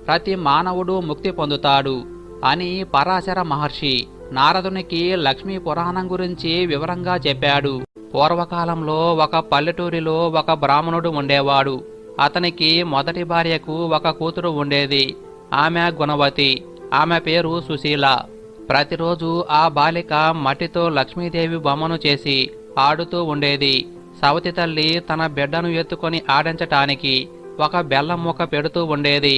ప్రతి మానవుడు ముక్తి పొందుతాడు అని పరాశర మహర్షి నారదునికి లక్ష్మీ పురాణం గురించి వివరంగా చెప్పాడు. పూర్వకాలంలో ఒక పల్లెటూరిలో ఒక బ్రాహ్మణుడు ఉండేవాడు. అతనికి మొదటి భార్యకు ఒక కూతురు ఉండేది. ఆమె గుణవతి. ఆమె పేరు సుశీల. ప్రతిరోజు ఆ బాలిక మట్టితో లక్ష్మీదేవి బొమ్మను చేసి ఆడుతూ ఉండేది. సవతి తల్లి తన బిడ్డను ఎత్తుకొని ఆడించటానికి ఒక బెల్లం ముక్క పెడుతూ ఉండేది.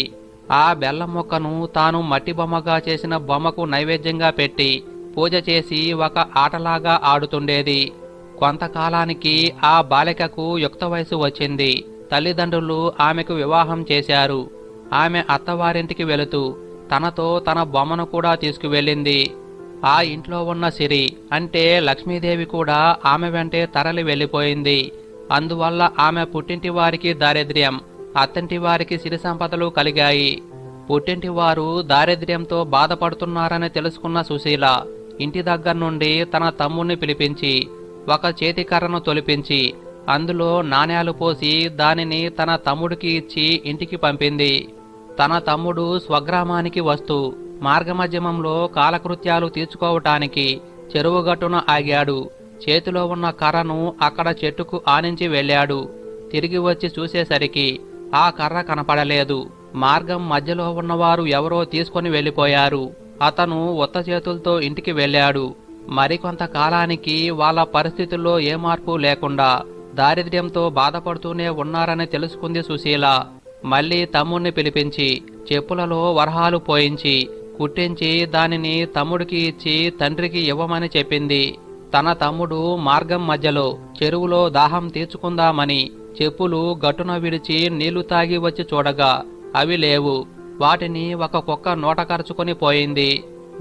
ఆ బెల్లం ముక్కను తాను మట్టి బొమ్మగా చేసిన బొమ్మకు నైవేద్యంగా పెట్టి పూజ చేసి ఒక ఆటలాగా ఆడుతుండేది. కొంతకాలానికి ఆ బాలికకు యుక్త వయసు వచ్చింది. తల్లిదండ్రులు ఆమెకు వివాహం చేశారు. ఆమె అత్తవారింటికి వెళుతూ తనతో తన బొమ్మను కూడా తీసుకువెళ్ళింది. ఆ ఇంట్లో ఉన్న సిరి అంటే లక్ష్మీదేవి కూడా ఆమె వెంటే తరలి వెళ్ళిపోయింది. అందువల్ల ఆమె పుట్టింటి వారికి దారిద్ర్యం, అత్తంటి వారికి సిరి సంపదలు కలిగాయి. పుట్టింటి వారు దారిద్ర్యంతో బాధపడుతున్నారని తెలుసుకున్న సుశీల ఇంటి దగ్గర నుండి తన తమ్ముణ్ణి పిలిపించి ఒక చేతికర్రను తొలిపించి అందులో నాణేలు పోసి దానిని తన తమ్ముడికి ఇచ్చి ఇంటికి పంపింది. తన తమ్ముడు స్వగ్రామానికి వస్తూ మార్గమధ్యమంలో కాలకృత్యాలు తీర్చుకోవటానికి చెరువుగట్టున ఆగాడు. చేతిలో ఉన్న కర్రను అక్కడ చెట్టుకు ఆనించి వెళ్ళాడు. తిరిగి వచ్చి చూసేసరికి ఆ కర్ర కనపడలేదు. మార్గం మధ్యలో ఉన్నవారు ఎవరో తీసుకొని వెళ్ళిపోయారు. అతను ఉత్త చేతులతో ఇంటికి వెళ్ళాడు. మరికొంత కాలానికి వాళ్ళ పరిస్థితుల్లో ఏ మార్పు లేకుండా దారిద్ర్యంతో బాధపడుతూనే ఉన్నారని తెలుసుకుంది సుశీల. మళ్ళీ తమ్ముణ్ణి పిలిపించి చెప్పులలో వరహాలు పోయించి కుట్టించి దానిని తమ్ముడికి ఇచ్చి తండ్రికి ఇవ్వమని చెప్పింది. తన తమ్ముడు మార్గం మధ్యలో చెరువులో దాహం తీర్చుకుందామని చెప్పులు గట్టున విడిచి నీళ్లు తాగి వచ్చి చూడగా అవి లేవు. వాటిని ఒక కుక్క నోటకరుచుకొని పోయింది.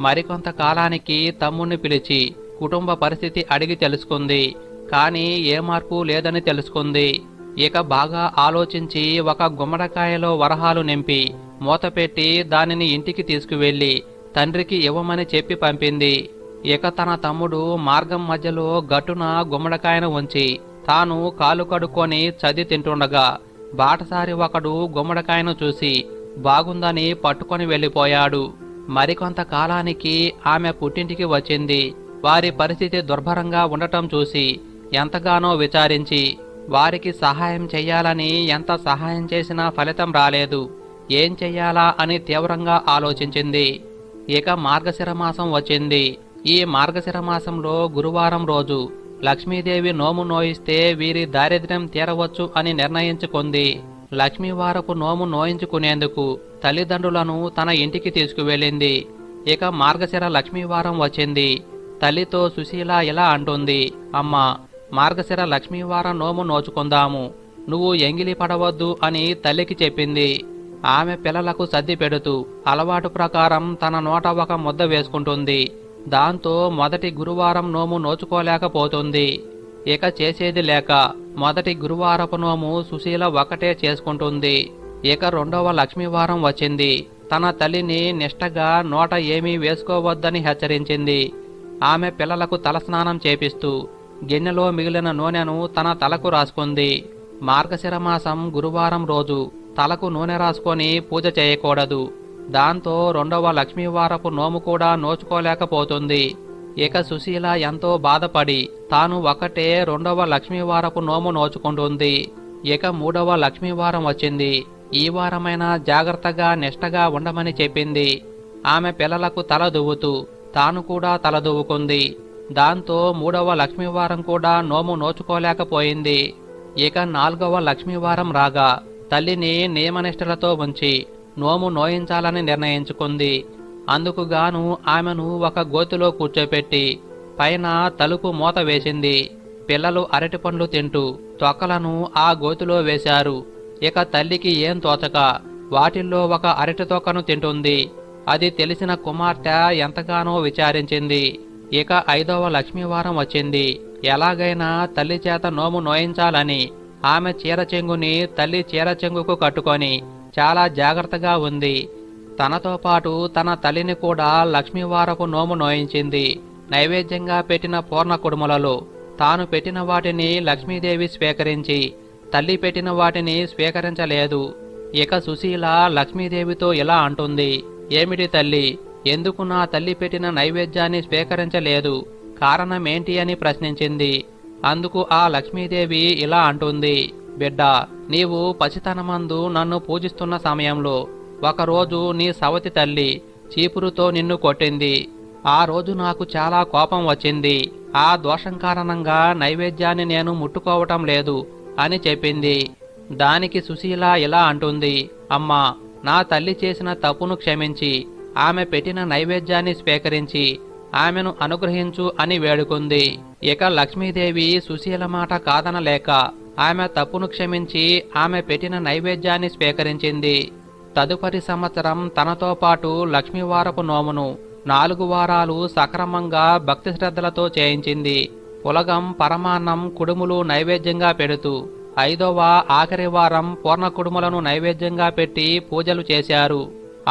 మరికొంత కాలానికి తమ్ముణ్ణి పిలిచి కుటుంబ పరిస్థితి అడిగి తెలుసుకుంది. కానీ ఏ మార్పు లేదని తెలుసుకుంది. ఇక బాగా ఆలోచించి ఒక గుమ్మడికాయలో వరహాలు నింపి మూతపెట్టి దానిని ఇంటికి తీసుకువెళ్లి తండ్రికి ఇవ్వమని చెప్పి పంపింది. ఇక తన తమ్ముడు మార్గం మధ్యలో గట్టున గుమ్మడికాయను ఉంచి తాను కాలు కడుక్కొని చది తింటుండగా బాటసారి ఒకడు గుమ్మడికాయను చూసి బాగుందని పట్టుకొని వెళ్ళిపోయాడు. మరికొంత కాలానికి ఆమె పుట్టింటికి వచ్చింది. వారి పరిస్థితి దుర్భరంగా ఉండటం చూసి ఎంతగానో విచారించి వారికి సహాయం చెయ్యాలని ఎంత సహాయం చేసినా ఫలితం రాలేదు. ఏం చెయ్యాలా అని తీవ్రంగా ఆలోచించింది. ఇక మార్గశిర మాసం వచ్చింది. ఈ మార్గశిర మాసంలో గురువారం రోజు లక్ష్మీదేవి నోము నోయిస్తే వీరి దారిద్ర్యం తీరవచ్చు అని నిర్ణయించుకుంది. లక్ష్మీవారపు నోము నోయించుకునేందుకు తల్లిదండ్రులను తన ఇంటికి తీసుకువెళ్ళింది. ఇక మార్గశిర లక్ష్మీవారం వచ్చింది. తల్లితో సుశీల ఇలా అంటుంది, అమ్మా, మార్గశిర లక్ష్మీవారం నోము నోచుకుందాము, నువ్వు ఎంగిలి పడవద్దు అని తల్లికి చెప్పింది. ఆమె పిల్లలకు సర్ది పెడుతూ అలవాటు ప్రకారం తన నోట ఒక ముద్ద వేసుకుంటుంది. దాంతో మొదటి గురువారం నోము నోచుకోలేకపోతుంది. ఇక చేసేది లేక మొదటి గురువారపు నోము సుశీల ఒకటే చేసుకుంటుంది. ఇక రెండవ లక్ష్మీవారం వచ్చింది. తన తల్లిని నిష్టగా నోట ఏమీ వేసుకోవద్దని హెచ్చరించింది. ఆమె పిల్లలకు తలస్నానం చేపిస్తూ గిన్నెలో మిగిలిన నూనెను తన తలకు రాసుకుంది. మార్గశిర మాసం గురువారం రోజు తలకు నూనె రాసుకొని పూజ చేయకూడదు. దాంతో రెండవ లక్ష్మీవారపు నోము కూడా నోచుకోలేకపోతుంది. ఇక సుశీల ఎంతో బాధపడి తాను ఒకటే రెండవ లక్ష్మీవారపు నోము నోచుకుంటుంది. ఇక మూడవ లక్ష్మీవారం వచ్చింది. ఈ వారమైనా జాగ్రత్తగా నిష్టగా ఉండమని చెప్పింది. ఆమె పిల్లలకు తల దువ్వుతూ తాను కూడా తల దువ్వుకుంది. దాంతో మూడవ లక్ష్మీవారం కూడా నోము నోచుకోలేకపోయింది. ఇక నాలుగవ లక్ష్మీవారం రాగా తల్లిని నియమనిష్టలతో ఉంచి నోము నోయించాలని నిర్ణయించుకుంది. అందుకుగాను ఆమెను ఒక గోతిలో కూర్చోపెట్టి పైన తలుపు మూత వేసింది. పిల్లలు అరటిపండ్లు తింటూ తొక్కలను ఆ గోతిలో వేశారు. ఇక తల్లికి ఏం తోచక వాటిల్లో ఒక అరటి తొక్కను తింటుంది. అది తెలిసిన కుమార్తె ఎంతగానో విచారించింది. ఇక ఐదవ లక్ష్మీవారం వచ్చింది. ఎలాగైనా తల్లి చేత నోము నోయించాలని ఆమె చీరచెంగుని తల్లి చీరచెంగుకు కట్టుకొని చాలా జాగ్రత్తగా ఉంది. తనతో పాటు తన తల్లిని కూడా లక్ష్మీవారపు నోము నోయించింది. నైవేద్యంగా పెట్టిన పూర్ణ కుడుములలో తాను పెట్టిన వాటిని లక్ష్మీదేవి స్వీకరించి తల్లి పెట్టిన వాటిని స్వీకరించలేదు. ఇక సుశీల లక్ష్మీదేవితో ఇలా అంటుంది, ఏమిటి తల్లి, ఎందుకు నా తల్లి పెట్టిన నైవేద్యాన్ని స్వీకరించలేదు, కారణమేంటి అని ప్రశ్నించింది. అందుకు ఆ లక్ష్మీదేవి ఇలా అంటుంది, బిడ్డ, నీవు పసితనమందు నన్ను పూజిస్తున్న సమయంలో ఒకరోజు నీ సవతి తల్లి చీపురుతో నిన్ను కొట్టింది. ఆ రోజు నాకు చాలా కోపం వచ్చింది. ఆ దోషం కారణంగా నైవేద్యాన్ని నేను ముట్టుకోవటం లేదు అని చెప్పింది. దానికి సుశీల ఇలా అంటుంది, అమ్మా, నా తల్లి చేసిన తప్పును క్షమించి ఆమె పెట్టిన నైవేద్యాన్ని స్వీకరించి ఆమెను అనుగ్రహించు అని వేడుకుంది. ఇక లక్ష్మీదేవి సుశీల మాట కాదనలేక ఆమె తప్పును క్షమించి ఆమె పెట్టిన నైవేద్యాన్ని స్వీకరించింది. తదుపరి సంవత్సరం తనతో పాటు లక్ష్మీవారపు నోమును 4 వారాలు సక్రమంగా భక్తి శ్రద్ధలతో చేయించింది. పులగం, పరమాన్నం, కుడుములు నైవేద్యంగా పెడుతూ 5వ ఆఖరి వారం పూర్ణ కుడుములను నైవేద్యంగా పెట్టి పూజలు చేశారు.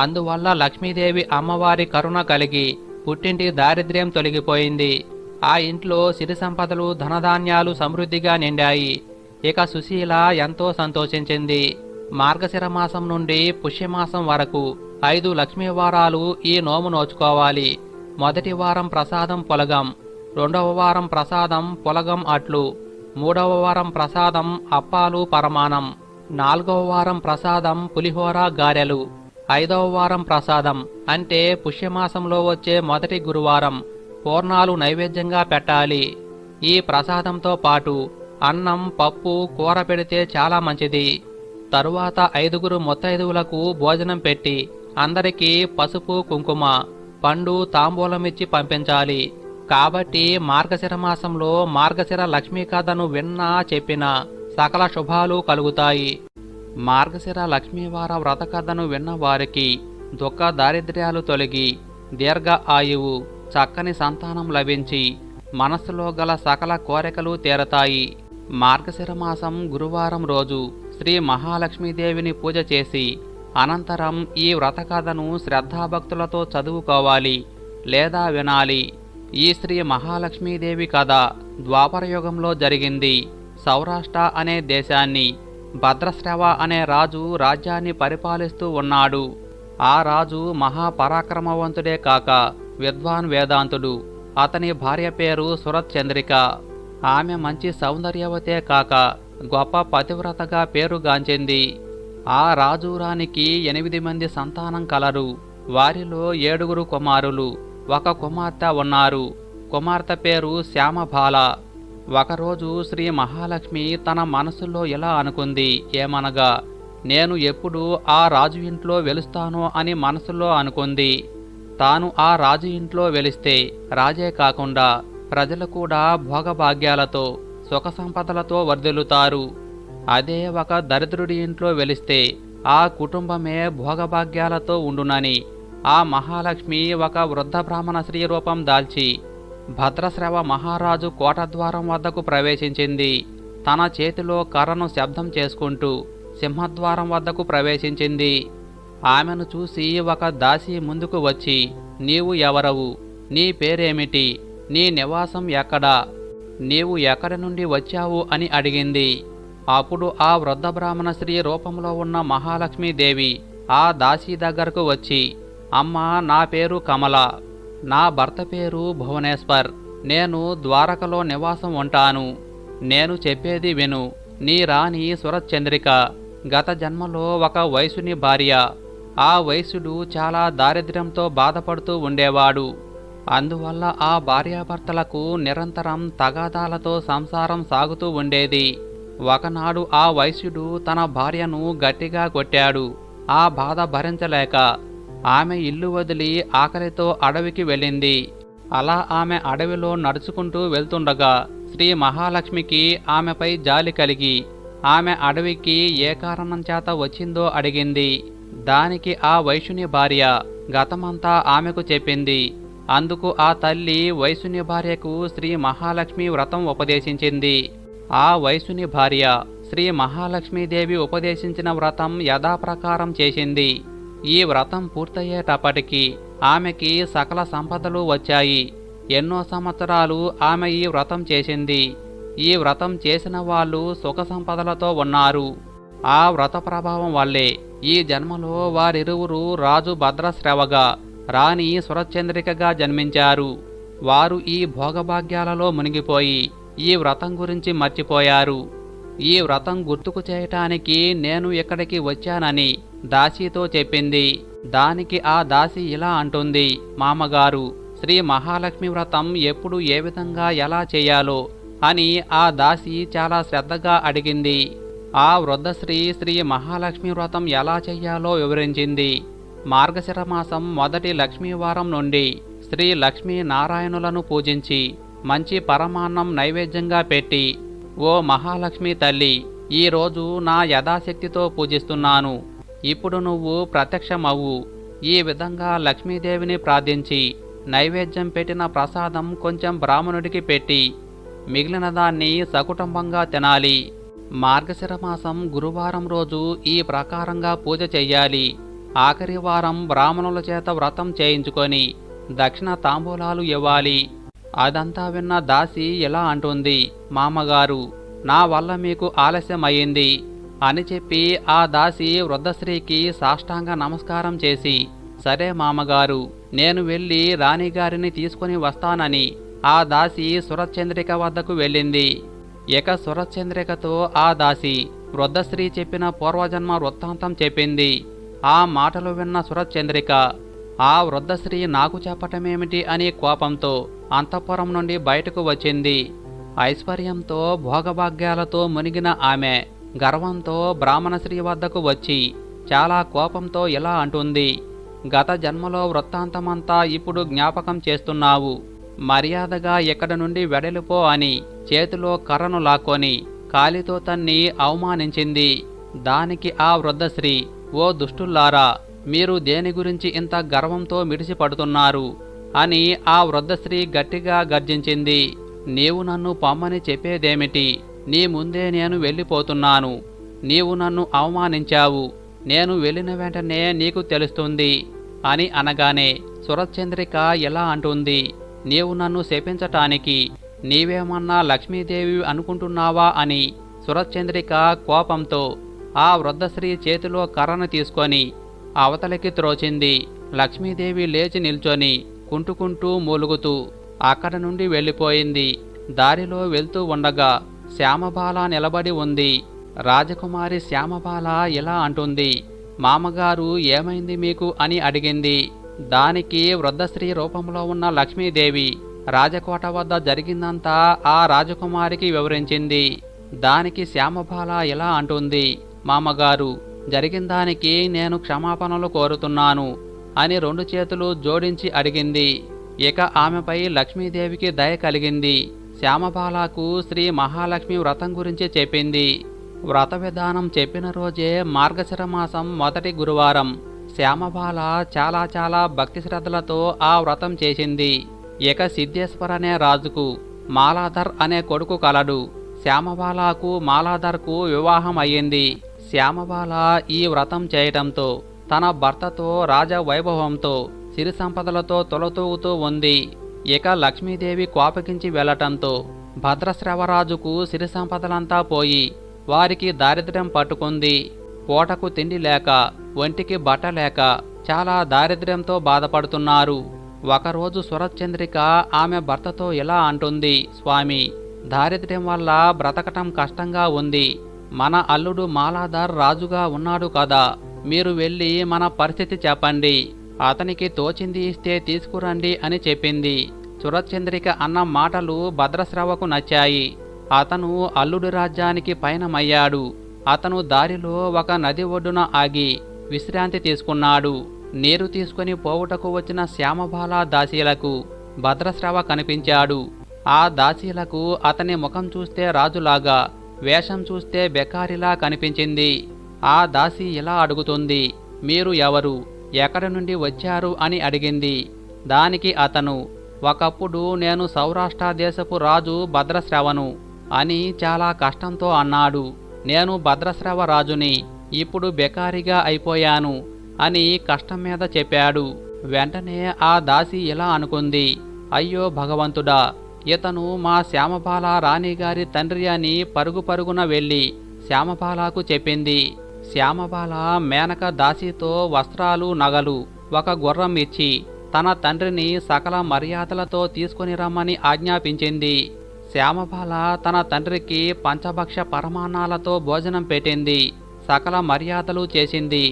అందువల్ల లక్ష్మీదేవి అమ్మవారి కరుణ కలిగి పుట్టింటి దారిద్ర్యం తొలగిపోయింది. ఆ ఇంట్లో సిరి సంపదలు, ధనధాన్యాలు సమృద్ధిగా నిండాయి. ఇక సుశీల ఎంతో సంతోషించింది. మార్గశిర మాసం నుండి పుష్యమాసం వరకు 5 లక్ష్మీవారాలు ఈ నోము నోచుకోవాలి. మొదటి వారం ప్రసాదం పులగం, 2వ వారం ప్రసాదం పులగం అట్లు, 3వ వారం ప్రసాదం అప్పాలు పరమానం, 4వ వారం ప్రసాదం పులిహోర గారెలు, 5వ వారం ప్రసాదం అంటే పుష్యమాసంలో వచ్చే మొదటి గురువారం పూర్ణాలు నైవేద్యంగా పెట్టాలి. ఈ ప్రసాదంతో పాటు అన్నం, పప్పు, కూర పెడితే చాలా మంచిది. తరువాత 5గురు ముత్తైదువులకు భోజనం పెట్టి అందరికీ పసుపు, కుంకుమ, పండు, తాంబూలమిచ్చి పంపించాలి. కాబట్టి మార్గశిర మాసంలో మార్గశిర లక్ష్మీ కథను విన్నా చెప్పినా సకల శుభాలు కలుగుతాయి. మార్గశిర లక్ష్మీవార వ్రత కథను విన్న వారికి దుఃఖ దారిద్ర్యాలు తొలగి దీర్ఘ ఆయువు, చక్కని సంతానం లభించి మనస్సులో గల సకల కోరికలు తీరతాయి. మార్గశిర మాసం గురువారం రోజు శ్రీ మహాలక్ష్మీదేవిని పూజ చేసి అనంతరం ఈ వ్రత కథను శ్రద్ధాభక్తులతో చదువుకోవాలి లేదా వినాలి. ఈ శ్రీ మహాలక్ష్మీదేవి కథ ద్వాపరయుగంలో జరిగింది. సౌరాష్ట్ర అనే దేశాన్ని భద్రశ్రవ అనే రాజు రాజ్యాన్ని పరిపాలిస్తూ ఉన్నాడు. ఆ రాజు మహాపరాక్రమవంతుడే కాక విద్వాన్ వేదాంతుడు. అతని భార్య పేరు సురత్చంద్రిక. ఆమె మంచి సౌందర్యవతే కాక గొప్ప పతివ్రతగా పేరుగాంచింది. ఆ రాజురానికి 8 మంది సంతానం కలరు. వారిలో 7గురు కుమారులు, 1 కుమార్తె ఉన్నారు. కుమార్తె పేరు శ్యామబాల. ఒకరోజు శ్రీ మహాలక్ష్మి తన మనసులో ఇలా అనుకుంది, ఏమనగా, నేను ఎప్పుడు ఆ రాజు ఇంట్లో వెలుస్తానో అని మనసులో అనుకుంది. తాను ఆ రాజు ఇంట్లో వెలిస్తే రాజే కాకుండా ప్రజలు కూడా భోగభాగ్యాలతో సుఖ సంపదలతో వర్ధిల్లుతారు. అదే ఒక దరిద్రుడి ఇంట్లో వెలిస్తే ఆ కుటుంబమే భోగభాగ్యాలతో ఉండునని ఆ మహాలక్ష్మి ఒక వృద్ధ బ్రాహ్మణ స్త్రీ రూపం దాల్చి భద్రశ్రవ మహారాజు కోటద్వారం వద్దకు ప్రవేశించింది. తన చేతిలో కర్రను శబ్దం చేసుకుంటూ సింహద్వారం వద్దకు ప్రవేశించింది. ఆమెను చూసి ఒక దాసి ముందుకు వచ్చి, నీవు ఎవరవు? నీ పేరేమిటి? నీ నివాసం ఎక్కడా? నీవు ఎక్కడి నుండి వచ్చావు అని అడిగింది. అప్పుడు ఆ వృద్ధ బ్రాహ్మణ స్త్రీ రూపంలో ఉన్న మహాలక్ష్మీదేవి ఆ దాసి దగ్గరకు వచ్చి, అమ్మా, నా పేరు కమల, నా భర్త పేరు భువనేశ్వర్, నేను ద్వారకలో నివాసం ఉంటాను. నేను చెప్పేది విను. నీ రాణి సురత్చంద్రిక గత జన్మలో ఒక వైశ్యుని భార్య. ఆ వైశ్యుడు చాలా దారిద్ర్యంతో బాధపడుతూ ఉండేవాడు. అందువల్ల ఆ భార్యాభర్తలకు నిరంతరం తగాదాలతో సంసారం సాగుతూ ఉండేది. ఒకనాడు ఆ వైశ్యుడు తన భార్యను గట్టిగా కొట్టాడు. ఆ బాధ భరించలేక ఆమె ఇల్లు వదిలి ఆకలితో అడవికి వెళ్ళింది. అలా ఆమె అడవిలో నడుచుకుంటూ వెళ్తుండగా శ్రీ మహాలక్ష్మికి ఆమెపై జాలి కలిగి ఆమె అడవికి ఏ కారణం చేత వచ్చిందో అడిగింది. దానికి ఆ వైశ్యుని భార్య గతమంతా ఆమెకు చెప్పింది. అందుకు ఆ తల్లి వైశ్యుని భార్యకు శ్రీ మహాలక్ష్మి వ్రతం ఉపదేశించింది. ఆ వైశ్యుని భార్య శ్రీ మహాలక్ష్మీదేవి ఉపదేశించిన వ్రతం యథాప్రకారం చేసింది. ఈ వ్రతం పూర్తయ్యేటప్పటికి ఆమెకి సకల సంపదలు వచ్చాయి. ఎన్నో సంవత్సరాలు ఆమె ఈ వ్రతం చేసింది. ఈ వ్రతం చేసిన వాళ్ళు సుఖ సంపదలతో ఉన్నారు. ఆ వ్రత ప్రభావం వల్లే ఈ జన్మలో వారిరువురు రాజు భద్రశ్రవగా, రాణి సురచంద్రికగా జన్మించారు. వారు ఈ భోగభాగ్యాలలో మునిగిపోయి ఈ వ్రతం గురించి మర్చిపోయారు. ఈ వ్రతం గుర్తుకు చేయటానికి నేను ఇక్కడికి వచ్చానని దాసీతో చెప్పింది. దానికి ఆ దాసి ఇలా అంటుంది, మామగారు, శ్రీ మహాలక్ష్మి వ్రతం ఎప్పుడు ఏ విధంగా ఎలా చేయాలో అని ఆ దాసి చాలా శ్రద్ధగా అడిగింది. ఆ వృద్ధశ్రీ శ్రీ మహాలక్ష్మి వ్రతం ఎలా చెయ్యాలో వివరించింది. మార్గశిర మాసం మొదటి లక్ష్మీవారం నుండి శ్రీ లక్ష్మీ నారాయణులను పూజించి మంచి పరమాన్నం నైవేద్యంగా పెట్టి, ఓ మహాలక్ష్మి తల్లి, ఈరోజు నా యథాశక్తితో పూజిస్తున్నాను, ఇప్పుడు నువ్వు ప్రత్యక్షమవ్వు. ఈ విధంగా లక్ష్మీదేవిని ప్రార్థించి నైవేద్యం పెట్టిన ప్రసాదం కొంచెం బ్రాహ్మణుడికి పెట్టి మిగిలిన దాన్ని సకుటుంబంగా తినాలి. మార్గశిర మాసం గురువారం రోజు ఈ ప్రకారంగా పూజ చెయ్యాలి. ఆఖరి వారం బ్రాహ్మణుల చేత వ్రతం చేయించుకొని దక్షిణ తాంబూలాలు ఇవ్వాలి. అదంతా విన్న దాసి ఇలా అంటుంది, మామగారు, నా వల్ల మీకు ఆలస్యం అయ్యింది అని చెప్పి ఆ దాసి వృద్ధశ్రీకి సాష్టాంగ నమస్కారం చేసి, సరే మామగారు, నేను వెళ్ళి రాణిగారిని తీసుకుని వస్తానని ఆ దాసి సురచంద్రిక వద్దకు వెళ్ళింది. ఇక సురచంద్రికతో ఆ దాసి వృద్ధశ్రీ చెప్పిన పూర్వజన్మ వృత్తాంతం చెప్పింది. ఆ మాటలు విన్న సురచంద్రిక, ఆ వృద్ధశ్రీ నాకు చెప్పటమేమిటి అని కోపంతో అంతఃపురం నుండి బయటకు వచ్చింది. ఐశ్వర్యంతో భోగభాగ్యాలతో మునిగిన ఆమె గర్వంతో బ్రాహ్మణశ్రీ వద్దకు వచ్చి చాలా కోపంతో ఇలా అంటుంది, గత జన్మలో వృత్తాంతమంతా ఇప్పుడు జ్ఞాపకం చేస్తున్నావు. మర్యాదగా ఎక్కడి నుండి వెడలిపో అని చేతిలో కర్రను లాక్కొని కాలితో తన్ని అవమానించింది. దానికి ఆ వృద్ధశ్రీ, ఓ దుష్టుల్లారా, మీరు దేని గురించి ఇంత గర్వంతో మిడిసిపడుతున్నారు అని ఆ వృద్ధశ్రీ గట్టిగా గర్జించింది. నీవు నన్ను పొమ్మని చెప్పేదేమిటి? నీ ముందే నేను వెళ్ళిపోతున్నాను. నీవు నన్ను అవమానించావు, నేను వెళ్ళిన వెంటనే నీకు తెలుస్తుంది అని అనగానే సురచంద్రిక ఎలా అంటుంది, నీవు నన్ను శపించటానికి నీవేమన్నా లక్ష్మీదేవి అనుకుంటున్నావా అని సురచంద్రిక కోపంతో ఆ వృద్ధశ్రీ చేతిలో కర్రను తీసుకొని అవతలికి త్రోచింది. లక్ష్మీదేవి లేచి నిల్చొని కుంటుకుంటూ మూలుగుతూ అక్కడ నుండి వెళ్ళిపోయింది. దారిలో వెళ్తూ ఉండగా శ్యామబాల నిలబడి ఉంది. రాజకుమారి శ్యామబాల ఇలా అంటుంది, మామగారు ఏమైంది మీకు అని అడిగింది. దానికి వృద్ధశ్రీ రూపంలో ఉన్న లక్ష్మీదేవి రాజకోట వద్ద జరిగిందంతా ఆ రాజకుమారికి వివరించింది. దానికి శ్యామబాల ఇలా అంటుంది, మామగారు, జరిగిందానికి నేను క్షమాపణలు కోరుతున్నాను అని రెండు చేతులు జోడించి అడిగింది. ఇక ఆమెపై లక్ష్మీదేవికి దయ కలిగింది. శ్యామబాలకు శ్రీ మహాలక్ష్మి వ్రతం గురించి చెప్పింది. వ్రత విధానం చెప్పిన రోజే మార్గశిర మాసం మొదటి గురువారం శ్యామబాల చాలా భక్తి శ్రద్ధలతో ఆ వ్రతం చేసింది. ఇక సిద్ధేశ్వర్ అనే రాజుకు మాలాధర్ అనే కొడుకు కలడు. శ్యామబాలకు మాలాధర్కు వివాహం అయ్యింది. శ్యామబాల ఈ వ్రతం చేయటంతో తన భర్తతో రాజవైభవంతో సిరి సంపదలతో తొలతూగుతూ ఉంది. ఇక లక్ష్మీదేవి కోపగించి వెళ్లటంతో భద్రశ్రవరాజుకు సిరి సంపదలంతా పోయి వారికి దారిద్ర్యం పట్టుకుంది. పూటకు తిండి లేక, ఒంటికి బట్ట లేక చాలా దారిద్ర్యంతో బాధపడుతున్నారు. ఒకరోజు సురచంద్రిక ఆమె భర్తతో ఇలా అంటుంది, స్వామి, దారిద్ర్యం వల్ల బ్రతకటం కష్టంగా ఉంది. మన అల్లుడు మాలాధర్ రాజుగా ఉన్నాడు కదా, మీరు వెళ్ళి మన పరిస్థితి చెప్పండి, అతనికి తోచింది ఇస్తే తీసుకురండి అని చెప్పింది. సురచంద్రిక అన్న మాటలు భద్రశ్రవకు నచ్చాయి. అతను అల్లుడి రాజ్యానికి పయనమయ్యాడు. అతను దారిలో ఒక నది ఒడ్డున ఆగి విశ్రాంతి తీసుకున్నాడు. నీరు తీసుకుని పోవుటకు వచ్చిన శ్యామబాల దాసీలకు భద్రశ్రవ కనిపించాడు. ఆ దాసీలకు అతని ముఖం చూస్తే రాజులాగా, వేషం చూస్తే బెకారిలా కనిపించింది. ఆ దాసి ఇలా అడుగుతుంది, మీరు ఎవరు, ఎక్కడి నుండి వచ్చారు అని అడిగింది. దానికి అతను, ఒకప్పుడు నేను సౌరాష్ట్ర దేశపు రాజు భద్రశ్రవను అని చాలా కష్టంతో అన్నాడు. నేను భద్రశ్రవ రాజుని, ఇప్పుడు బెకారిగా అయిపోయాను అని కష్టం మీద చెప్పాడు. వెంటనే ఆ దాసి ఇలా అనుకుంది, అయ్యో భగవంతుడా, ఇతను మా శ్యామబాల రాణిగారి తండ్రి అని పరుగున వెళ్ళి శ్యామబాలకు చెప్పింది. శ్యామబాల మేనక దాసితో వస్త్రాలు, నగలు, ఒక గుర్రం ఇచ్చి తన తండ్రిని సకల మర్యాదలతో తీసుకుని రమ్మని ఆజ్ఞాపించింది. శ్యామబాల తన తండ్రికి పంచభక్ష పరమాన్నాలతో భోజనం పెట్టింది. సకల మర్యాదలు చేసింది.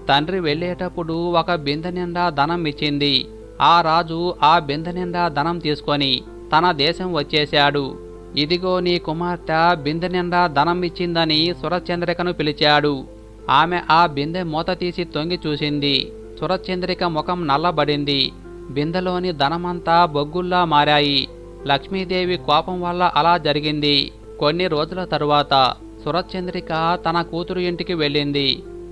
తండ్రి వెళ్ళేటప్పుడు ఒక బిందె నిండా ధనం ఇచ్చింది. ఆ రాజు ఆ బిందె నిండా ధనం తీసుకొని తన దేశం వచ్చేశాడు. ఇదిగో నీ కుమార్తె బిందె నిండా ధనం ఇచ్చిందని సురచంద్రికను పిలిచాడు. ఆమె ఆ బిందె మూత తీసి తొంగి చూసింది. సురచంద్రిక ముఖం నల్లబడింది. బిందెలోని ధనమంతా బొగ్గుల్లా మారాయి. లక్ష్మీదేవి కోపం వల్ల అలా జరిగింది. కొన్ని రోజుల తరువాత సురచంద్రిక తన కూతురు ఇంటికి వెళ్ళింది.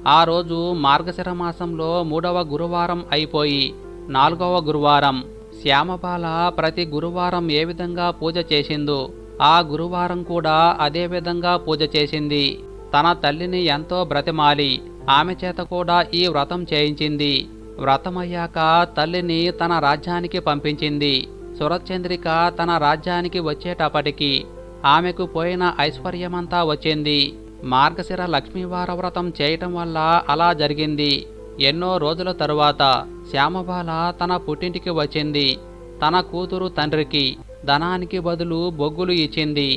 ఆ రోజు మార్గశిర మాసంలో 3వ గురువారం అయిపోయి 4వ గురువారం. శ్యామబాల ప్రతి గురువారం ఏ విధంగా పూజ చేసిందో ఆ గురువారం కూడా అదే విధంగా పూజ చేసింది. తన తల్లిని ఎంతో బ్రతిమాలి ఆమె చేత కూడా ఈ వ్రతం చేయించింది. వ్రతమయ్యాక తల్లిని తన రాజ్యానికి పంపించింది. సురచంద్రిక తన రాజ్యానికి వచ్చేటప్పటికి ఆమెకు పోయిన ఐశ్వర్యమంతా వచ్చింది. మార్గశిర లక్ష్మీవార వ్రతం చేయటం వల్ల అలా జరిగింది. ఎన్నో రోజుల తరువాత శ్యామబాల తన పుట్టింటికి వచ్చింది. తన కూతురు తండ్రికి ధనానికి బదులు బొగ్గులు ఇచ్చింది.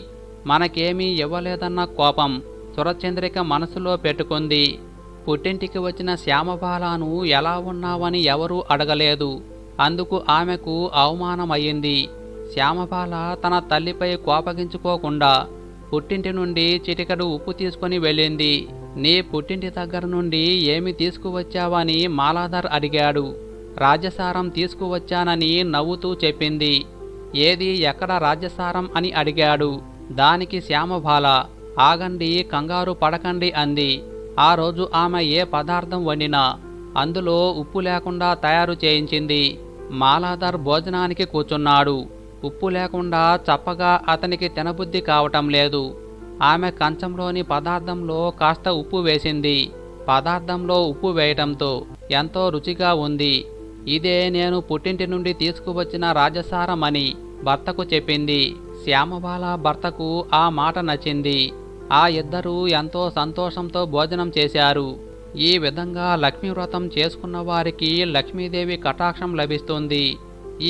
మనకేమీ ఇవ్వలేదన్న కోపం సురచంద్రిక మనసులో పెట్టుకుంది. పుట్టింటికి వచ్చిన శ్యామబాలను ఎలా ఉన్నావని ఎవరూ అడగలేదు. అందుకు ఆమెకు అవమానమయ్యింది. శ్యామబాల తన తల్లిపై కోపగించుకోకుండా పుట్టింటి నుండి చిటికెడు ఉప్పు తీసుకుని వెళ్ళింది. నీ పుట్టింటి దగ్గర నుండి ఏమి తీసుకువచ్చావని మాలాధర్ అడిగాడు. రాజ్యసారం తీసుకువచ్చానని నవ్వుతూ చెప్పింది. ఏది ఎక్కడ రాజ్యసారం అని అడిగాడు. దానికి శ్యామబాల ఆగండి, కంగారు పడకండి అంది. ఆ రోజు ఆమె ఏ పదార్థం వండినా అందులో ఉప్పు లేకుండా తయారు చేయించింది. మాలాధర్ భోజనానికి కూర్చున్నాడు. ఉప్పు లేకుండా చప్పగా అతనికి తినబుద్ధి కావటం లేదు. ఆమె కంచంలోని పదార్థంలో కాస్త ఉప్పు వేసింది. పదార్థంలో ఉప్పు వేయటంతో ఎంతో రుచిగా ఉంది. ఇదే నేను పుట్టింటి నుండి తీసుకువచ్చిన రాజసారం అని భర్తకు చెప్పింది. శ్యామబాల భర్తకు ఆ మాట నచ్చింది. ఆ ఇద్దరూ ఎంతో సంతోషంతో భోజనం చేశారు. ఈ విధంగా లక్ష్మీ వ్రతం చేసుకున్న వారికి లక్ష్మీదేవి కటాక్షం లభిస్తుంది.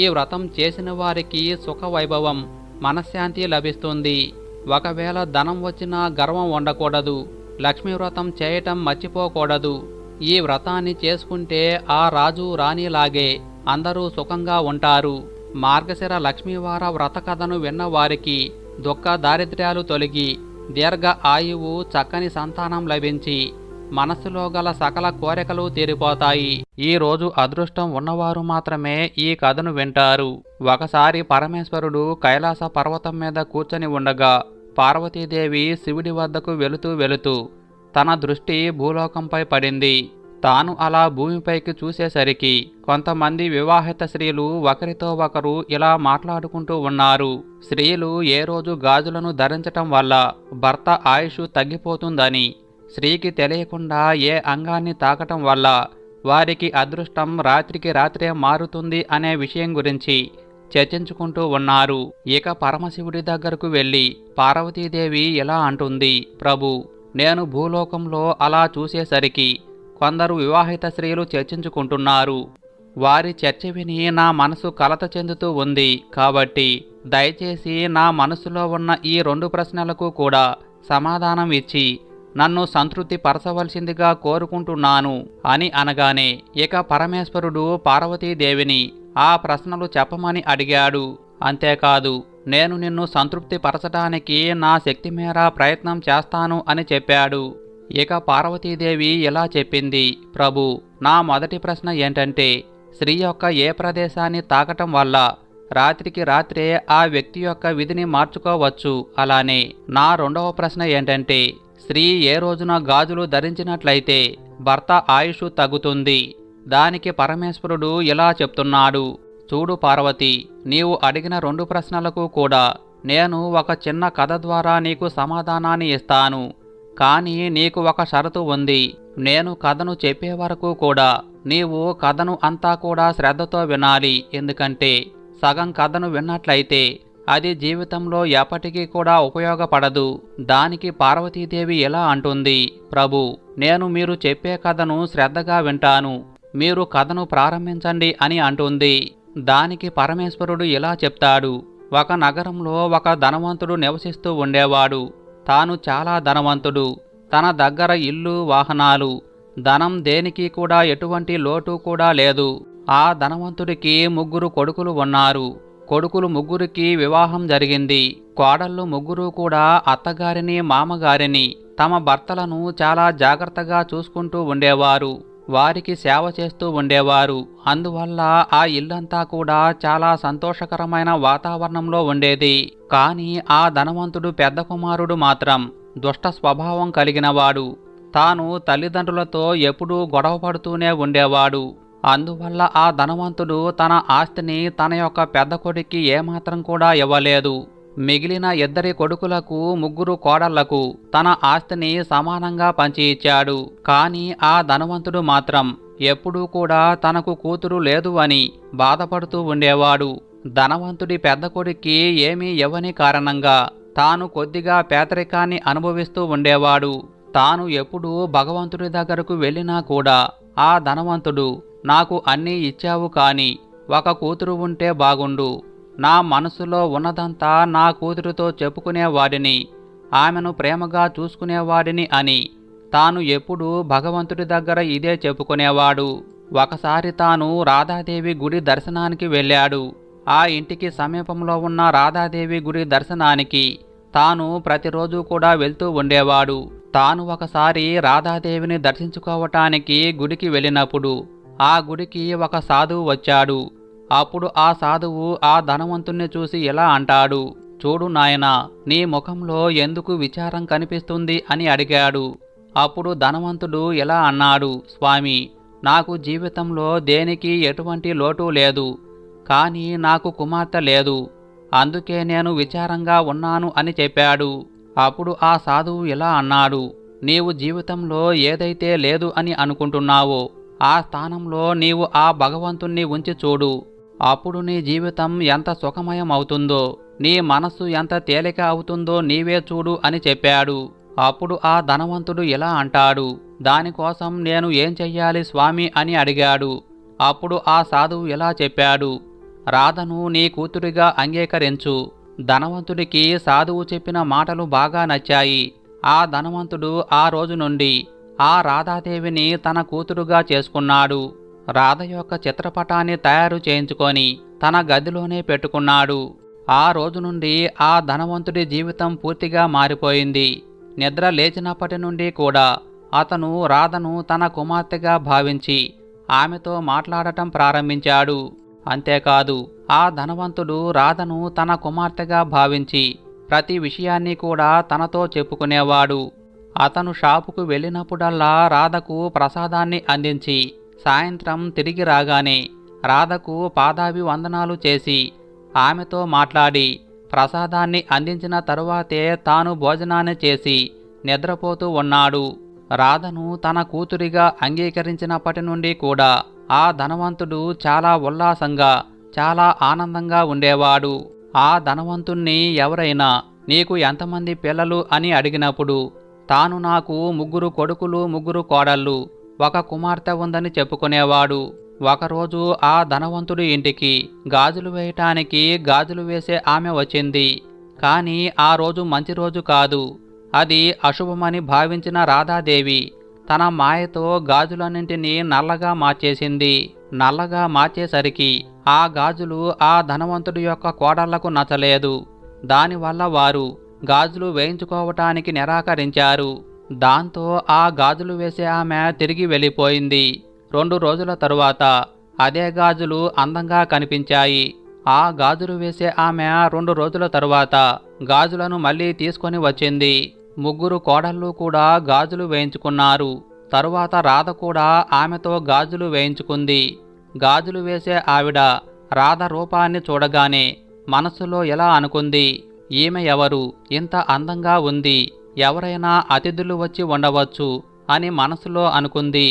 ఈ వ్రతం చేసిన వారికి సుఖవైభవం, మనశ్శాంతి లభిస్తుంది. ఒకవేళ ధనం వచ్చినా గర్వం ఉండకూడదు. లక్ష్మీ వ్రతం చేయటం మర్చిపోకూడదు. ఈ వ్రతాన్ని చేసుకుంటే ఆ రాజు రాణిలాగే అందరూ సుఖంగా ఉంటారు. మార్గశిర లక్ష్మీవార వ్రత కథను విన్న వారికి దుఃఖ దారిద్ర్యాలు తొలగి దీర్ఘ ఆయువు, చక్కని సంతానం లభించి మనస్సులో గల సకల కోరికలు తీరిపోతాయి. ఈ రోజు అదృష్టం ఉన్నవారు మాత్రమే ఈ కథను వింటారు. ఒకసారి పరమేశ్వరుడు కైలాస పర్వతం మీద కూర్చొని ఉండగా పార్వతీదేవి శివుడి వద్దకు వెళుతూ తన దృష్టి భూలోకంపై పడింది. తాను అలా భూమిపైకి చూసేసరికి కొంతమంది వివాహిత స్త్రీలు ఒకరితో ఒకరు ఇలా మాట్లాడుకుంటూ ఉన్నారు. స్త్రీలు ఏ రోజు గాజులను ధరించటం వల్ల భర్త ఆయుష్ తగ్గిపోతుందని, స్త్రీకి తెలియకుండా ఏ అంగాన్ని తాకటం వల్ల వారికి అదృష్టం రాత్రికి రాత్రే మారుతుంది అనే విషయం గురించి చర్చించుకుంటూ ఉన్నారు. ఇక పరమశివుడి దగ్గరకు వెళ్ళి పార్వతీదేవి ఇలా అంటుంది, ప్రభు, నేను భూలోకంలో అలా చూసేసరికి కొందరు వివాహిత స్త్రీలు చర్చించుకుంటున్నారు. వారి చర్చ విని నా మనసు కలత చెందుతూ ఉంది. కాబట్టి దయచేసి నా మనసులో ఉన్న ఈ 2 ప్రశ్నలకు కూడా సమాధానం ఇచ్చి నన్ను సంతృప్తి పరచవలసిందిగా కోరుకుంటున్నాను అని అనగానే ఇక పరమేశ్వరుడు పార్వతీదేవిని ఆ ప్రశ్నలు చెప్పమని అడిగాడు. అంతేకాదు, నేను నిన్ను సంతృప్తి పరచడానికి నా శక్తి మేర ప్రయత్నం చేస్తాను అని చెప్పాడు. ఇక పార్వతీదేవి ఇలా చెప్పింది, ప్రభు, నా మొదటి ప్రశ్న ఏంటంటే స్త్రీ యొక్క ఏ ప్రదేశాన్ని తాకటం వల్ల రాత్రికి రాత్రే ఆ వ్యక్తి యొక్క విధిని మార్చుకోవచ్చు. అలానే నా రెండవ ప్రశ్న ఏంటంటే స్త్రీ ఏ రోజున గాజులు ధరించినట్లయితే భర్త ఆయుష్ తగ్గుతుంది. దానికి పరమేశ్వరుడు ఇలా చెప్తున్నాడు, చూడు పార్వతి, నీవు అడిగిన 2 ప్రశ్నలకు కూడా నేను ఒక చిన్న కథ ద్వారా నీకు సమాధానాన్ని ఇస్తాను. కానీ నీకు ఒక షరతు ఉంది. నేను కథను చెప్పే వరకు కూడా నీవు కథను అంతా కూడా శ్రద్ధతో వినాలి. ఎందుకంటే సగం కథను విన్నట్లయితే అది జీవితంలో ఎప్పటికీ కూడా ఉపయోగపడదు. దానికి పార్వతీదేవి ఎలా అంటుంది, ప్రభు, నేను మీరు చెప్పే కథను శ్రద్ధగా వింటాను. మీరు కథను ప్రారంభించండి అని అంటుంది. దానికి పరమేశ్వరుడు ఇలా చెప్తాడు, ఒక నగరంలో ఒక ధనవంతుడు నివసిస్తూ ఉండేవాడు. తాను చాలా ధనవంతుడు. తన దగ్గర ఇల్లు, వాహనాలు, ధనం దేనికి కూడా ఎటువంటి లోటు కూడా లేదు. ఆ ధనవంతుడికి 3 కొడుకులు ఉన్నారు. కొడుకులు ముగ్గురికి వివాహం జరిగింది. కోడళ్ళు ముగ్గురు కూడా అత్తగారిని మామగారిని తమ భర్తలను చాలా జాగ్రత్తగా చూసుకుంటూ ఉండేవారు. వారికి సేవ చేస్తూ ఉండేవారు. అందువల్ల ఆ ఇల్లంతా కూడా చాలా సంతోషకరమైన వాతావరణంలో ఉండేది. కాని ఆ ధనవంతుడు పెద్ద కుమారుడు మాత్రం దుష్ట స్వభావం కలిగినవాడు. తాను తల్లిదండ్రులతో ఎప్పుడూ గొడవ పడుతూనే ఉండేవాడు. అందువల్ల ఆ ధనవంతుడు తన ఆస్తిని తన యొక్క పెద్ద కొడుక్కి ఏమాత్రం కూడా ఇవ్వలేదు. మిగిలిన 2 కొడుకులకు 3 కోడళ్లకు తన ఆస్తిని సమానంగా పంచి ఇచ్చాడు. కాని ఆ ధనవంతుడు మాత్రం ఎప్పుడూ కూడా తనకు కూతురు లేదు అని బాధపడుతూ ఉండేవాడు. ధనవంతుడి పెద్ద కొడుక్కి ఏమీ ఇవ్వని కారణంగా తాను కొద్దిగా పేదరికాన్ని అనుభవిస్తూ ఉండేవాడు. తాను ఎప్పుడూ భగవంతుడి దగ్గరకు వెళ్ళినా కూడా ఆ ధనవంతుడు, నాకు అన్నీ ఇచ్చావు కాని ఒక కూతురు ఉంటే బాగుండు, నా మనసులో ఉన్నదంతా నా కూతురుతో చెప్పుకునేవాడిని, ఆమెను ప్రేమగా చూసుకునేవాడిని అని తాను ఎప్పుడూ భగవంతుడి దగ్గర ఇదే చెప్పుకునేవాడు. ఒకసారి తాను రాధాదేవి గుడి దర్శనానికి వెళ్ళాడు. ఆ ఇంటికి సమీపంలో ఉన్న రాధాదేవి గుడి దర్శనానికి తాను ప్రతిరోజు కూడా వెళ్తూ ఉండేవాడు. తాను ఒకసారి రాధాదేవిని దర్శించుకోవటానికి గుడికి వెళ్ళినప్పుడు ఆ గుడికి ఒక సాధువు వచ్చాడు. అప్పుడు ఆ సాధువు ఆ ధనవంతుణ్ణి చూసి ఇలా అంటాడు, చూడు నాయనా, నీ ముఖంలో ఎందుకు విచారం కనిపిస్తుంది అని అడిగాడు. అప్పుడు ధనవంతుడు ఇలా అన్నాడు, స్వామి, నాకు జీవితంలో దేనికి ఎటువంటి లోటు లేదు, కానీ నాకు కుమార్తె లేదు, అందుకే నేను విచారంగా ఉన్నాను అని చెప్పాడు. అప్పుడు ఆ సాధువు ఇలా అన్నాడు, నీవు జీవితంలో ఏదైతే లేదు అని అనుకుంటున్నావో ఆ స్థానంలో నీవు ఆ భగవంతుణ్ణి ఉంచి చూడు, అప్పుడు నీ జీవితం ఎంత సుఖమయం అవుతుందో, నీ మనస్సు ఎంత తేలిక అవుతుందో నీవే చూడు అని చెప్పాడు. అప్పుడు ఆ ధనవంతుడు ఇలా అంటాడు, దానికోసం నేను ఏం చెయ్యాలి స్వామి అని అడిగాడు. అప్పుడు ఆ సాధువు ఇలా చెప్పాడు, రాధను నీ కూతురిగా అంగీకరించు. ధనవంతుడికి సాధువు చెప్పిన మాటలు బాగా నచ్చాయి. ఆ ధనవంతుడు ఆ రోజు నుండి ఆ రాధాదేవిని తన కూతురుగా చేసుకున్నాడు. రాధ యొక్క చిత్రపటాన్ని తయారు చేయించుకొని తన గదిలోనే పెట్టుకున్నాడు. ఆ రోజు నుండి ఆ ధనవంతుడి జీవితం పూర్తిగా మారిపోయింది. నిద్ర లేచినప్పటి నుండి కూడా అతను రాధను తన కుమార్తెగా భావించి ఆమెతో మాట్లాడటం ప్రారంభించాడు. అంతేకాదు, ఆ ధనవంతుడు రాధను తన కుమార్తెగా భావించి ప్రతి విషయాన్ని కూడా తనతో చెప్పుకునేవాడు. అతను షాపుకు వెళ్ళినప్పుడల్లా రాధకు ప్రసాదాన్ని అందించి సాయంత్రం తిరిగి రాగానే రాధకు పాదాభివందనాలు చేసి ఆమెతో మాట్లాడి ప్రసాదాన్ని అందించిన తరువాతే తాను భోజనాన్ని చేసి నిద్రపోతూ ఉన్నాడు. రాధను తన కూతురిగా అంగీకరించినప్పటి నుండి కూడా ఆ ధనవంతుడు చాలా ఉల్లాసంగా, చాలా ఆనందంగా ఉండేవాడు. ఆ ధనవంతుణ్ణి ఎవరైనా నీకు ఎంతమంది పిల్లలు అని అడిగినప్పుడు తాను నాకు 3 కొడుకులు 3 కోడళ్ళు, 1 కుమార్తె ఉందని చెప్పుకునేవాడు. ఒకరోజు ఆ ధనవంతుడి ఇంటికి గాజులు వేయటానికి గాజులు వేసే ఆమె వచ్చింది. కానీ ఆ రోజు మంచి రోజు కాదు. అది అశుభమని భావించిన రాధాదేవి తన మాయతో గాజులన్నింటినీ నల్లగా మార్చేసింది. నల్లగా మార్చేసరికి ఆ గాజులు ఆ ధనవంతుడి యొక్క కోడళ్లకు నచ్చలేదు. దానివల్ల వారు గాజులు వేయించుకోవటానికి నిరాకరించారు. దాంతో ఆ గాజులు వేసే ఆమె తిరిగి వెళ్ళిపోయింది. 2 రోజుల తరువాత అదే గాజులు అందంగా కనిపించాయి. ఆ గాజులు వేసే ఆమె 2 రోజుల తరువాత గాజులను మళ్ళీ తీసుకొని వచ్చింది. 3 కోడళ్ళు కూడా గాజులు వేయించుకున్నారు. తరువాత రాధ కూడా ఆమెతో గాజులు వేయించుకుంది. గాజులు వేసే ఆవిడ రాధ రూపాన్ని చూడగానే మనస్సులో ఎలా అనుకుంది, ఈమె ఎవరు, ఇంత అందంగా ఉంది, ఎవరైనా అతిథులు వచ్చి ఉండవచ్చు అని మనసులో అనుకుంది.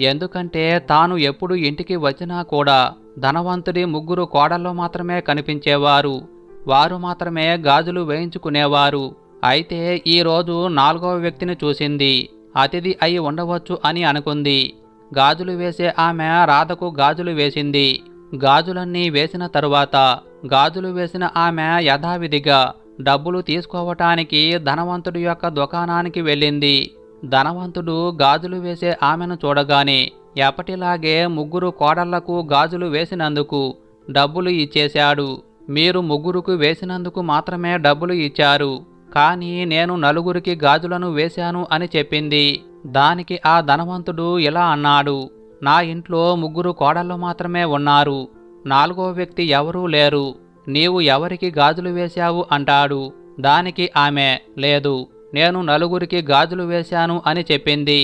ఎందుకంటే తాను ఎప్పుడు ఇంటికి వచ్చినా కూడా ధనవంతుడి 3 కోడళ్ళు మాత్రమే కనిపించేవారు. వారు మాత్రమే గాజులు వేయించుకునేవారు. అయితే ఈరోజు 4వ వ్యక్తిని చూసింది, అతిథి అయి ఉండవచ్చు అని అనుకుంది. గాజులు వేసే ఆమె రాధకు గాజులు వేసింది. గాజులన్నీ వేసిన తరువాత గాజులు వేసిన ఆమె యథావిధిగా డబ్బులు తీసుకోవటానికి ధనవంతుడి యొక్క దుకాణానికి వెళ్ళింది. ధనవంతుడు గాజులు వేసే ఆమెను చూడగానే ఎప్పటిలాగే ముగ్గురు కోడళ్లకు గాజులు వేసినందుకు డబ్బులు ఇచ్చేశాడు. మీరు ముగ్గురుకు వేసినందుకు మాత్రమే డబ్బులు ఇచ్చారు, కానీ నేను నలుగురికి గాజులను వేశాను అని చెప్పింది. దానికి ఆ ధనవంతుడు ఇలా అన్నాడు, నా ఇంట్లో ముగ్గురు కోడళ్ళు మాత్రమే ఉన్నారు, నాలుగో వ్యక్తి ఎవరూ లేరు, నీవు ఎవరికి గాజులు వేశావు అంటాడు. దానికి ఆమె, లేదు, నేను నలుగురికి గాజులు వేశాను అని చెప్పింది.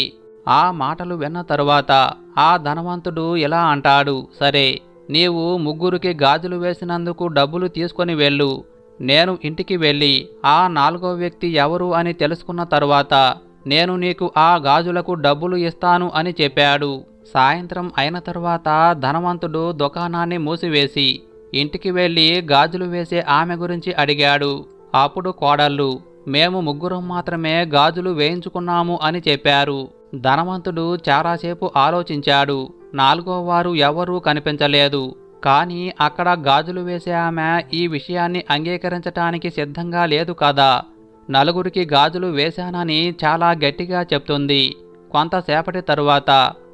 ఆ మాటలు విన్న తరువాత ఆ ధనవంతుడు ఇలా అంటాడు, సరే, నీవు ముగ్గురికి గాజులు వేసినందుకు డబ్బులు తీసుకొని వెళ్ళు. నేను ఇంటికి వెళ్ళి ఆ నాలుగో వ్యక్తి ఎవరు అని తెలుసుకున్న తరువాత నేను నీకు ఆ గాజులకు డబ్బులు ఇస్తాను అని చెప్పాడు. సాయంత్రం అయిన తరువాత ధనవంతుడు దుకాణాన్ని మూసివేసి ఇంటికి వెళ్ళి గాజులు వేసే ఆమె గురించి అడిగాడు. అప్పుడు కోడళ్ళు, మేము ముగ్గురం మాత్రమే గాజులు వేయించుకున్నాము అని చెప్పారు. ధనవంతుడు చాలాసేపు ఆలోచించాడు. నాలుగో వారు ఎవరూ కనిపించలేదు. కానీ అక్కడ గాజులు వేసే ఆమె ఈ విషయాన్ని అంగీకరించటానికి సిద్ధంగా లేదు కదా. నలుగురికి గాజులు వేశానని చాలా గట్టిగా చెప్తుంది. కొంతసేపటి తరువాత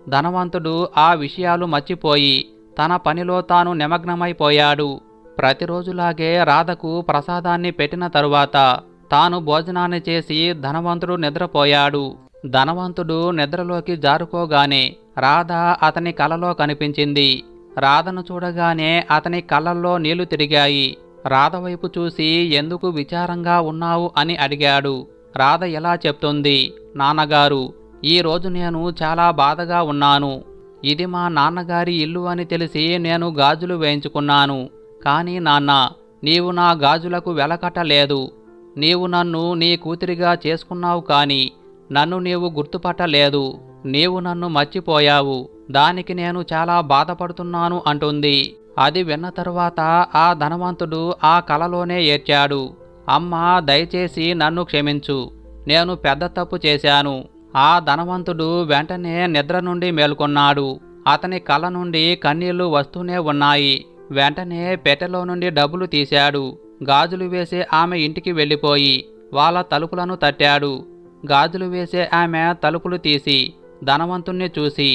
ధనవంతుడు ఆ విషయాలు మర్చిపోయి తన పనిలో తాను నిమగ్నమైపోయాడు. ప్రతిరోజులాగే రాధకు ప్రసాదాన్ని పెట్టిన తరువాత తాను భోజనాన్ని చేసి ధనవంతుడు నిద్రపోయాడు. ధనవంతుడు నిద్రలోకి జారుకోగానే రాధ అతని కలలో కనిపించింది. రాధను చూడగానే అతని కళ్ళల్లో నీళ్లు తిరిగాయి. రాధ వైపు చూసి ఎందుకు విచారంగా ఉన్నావు అని అడిగాడు. రాధ ఎలా చెప్తుంది, నాన్నగారు, ఈరోజు నేను చాలా బాధగా ఉన్నాను. ఇది మా నాన్నగారి ఇల్లు అని తెలిసి నేను గాజులు వేయించుకున్నాను. కానీ నాన్న, నీవు నా గాజులకు వెలకట్టలేదు. నీవు నన్ను నీ కూతురిగా చేసుకున్నావు, కానీ నన్ను నీవు గుర్తుపట్టలేదు. నీవు నన్ను మర్చిపోయావు. దానికి నేను చాలా బాధపడుతున్నాను అంటుంది. అది విన్న తరువాత ఆ ధనవంతుడు ఆ కలలోనే ఏడ్చాడు. అమ్మా, దయచేసి నన్ను క్షమించు, నేను పెద్ద తప్పు చేశాను. ఆ ధనవంతుడు వెంటనే నిద్ర నుండి మేల్కొన్నాడు. అతని కళ్ళ నుండి కన్నీళ్లు వస్తూనే ఉన్నాయి. వెంటనే పెట్టెలో నుండి డబ్బులు తీశాడు. గాజులు వేసే ఆమె ఇంటికి వెళ్ళిపోయి వాళ్ళ తలుపులను తట్టాడు. గాజులు వేసే ఆమె తలుపులు తీసి ధనవంతుణ్ణి చూసి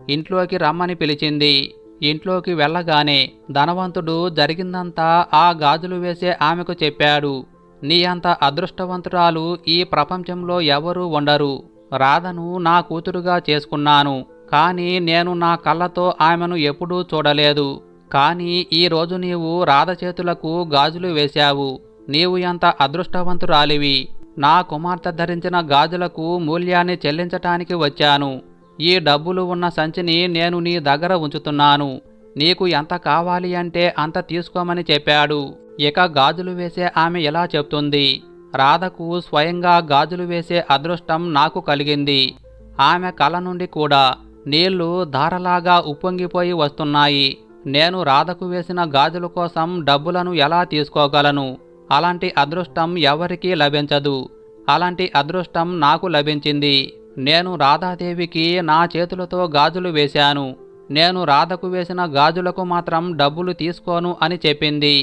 ఇంట్లోకి రమ్మని పిలిచింది. ఇంట్లోకి వెళ్ళగానే ధనవంతుడు జరిగిందంతా ఆ గాజులు వేసే ఆమెకు చెప్పాడు. నీ అంత అదృష్టవంతురాలు ఈ ప్రపంచంలో ఎవరూ ఉండరు. రాధను నా కూతురుగా చేసుకున్నాను, కానీ నేను నా కళ్ళతో ఆమెను ఎప్పుడూ చూడలేదు. కానీ ఈరోజు నీవు రాధ చేతులకు గాజులు వేశావు. నీవు ఎంత అదృష్టవంతురాలివి. నా కుమార్తె ధరించిన గాజులకు మూల్యాన్ని చెల్లించటానికి వచ్చాను. ఈ డబ్బులు ఉన్న సంచిని నేను నీ దగ్గర ఉంచుతున్నాను. నీకు ఎంత కావాలి అంటే అంత తీసుకోమని చెప్పాడు. ఇక గాజులు వేసే ఆమె ఎలా చెప్తుంది, రాధకు స్వయంగా గాజులు వేసే అదృష్టం నాకు కలిగింది. ఆమె కళ్ళ నుండి కూడా నీళ్లు ధారలాగా ఉప్పొంగిపోయి వస్తున్నాయి. నేను రాధకు వేసిన గాజుల కోసం డబ్బులను ఎలా తీసుకోగలను? అలాంటి అదృష్టం ఎవరికీ లభించదు. అలాంటి అదృష్టం నాకు లభించింది. నేను రాధాదేవికి నా చేతులతో గాజులు వేశాను. నేను రాధకు వేసిన గాజులకు మాత్రం డబ్బులు తీసుకోను అని చెప్పింది.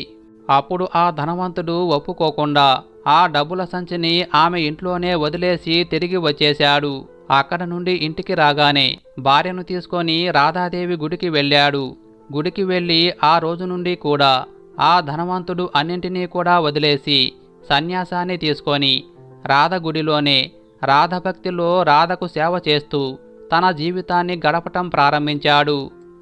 అప్పుడు ఆ ధనవంతుడు ఒప్పుకోకుండా ఆ డబ్బుల సంచిని ఆమె ఇంట్లోనే వదిలేసి తిరిగి వచ్చేశాడు. అక్కడ నుండి ఇంటికి రాగానే భార్యను తీసుకొని రాధాదేవి గుడికి వెళ్ళాడు. గుడికి వెళ్ళి ఆ రోజు నుండి కూడా ఆ ధనవంతుడు అన్నింటినీ కూడా వదిలేసి సన్యాసాన్ని తీసుకొని రాధ గుడిలోనే రాధభక్తిలో రాధకు సేవ చేస్తూ తన జీవితాన్ని గడపటం ప్రారంభించాడు.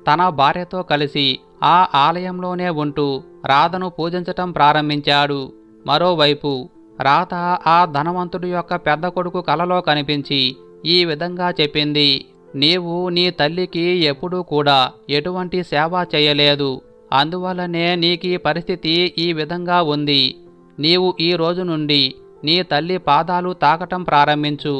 తన భార్యతో కలిసి ఆ ఆలయంలోనే ఉంటూ రాధను పూజించటం ప్రారంభించాడు. మరోవైపు రాధ ఆ ధనవంతుడి యొక్క పెద్ద కొడుకు కలలో కనిపించి ఈ విధంగా చెప్పింది, నీవు నీ తల్లికి ఎప్పుడూ కూడా ఎటువంటి సేవ చేయలేదు. అందువల్లనే నీకీ పరిస్థితి ఈ విధంగా ఉంది. నీవు ఈ రోజు నుండి నీ తల్లి పాదాలు తాకటం ప్రారంభించు.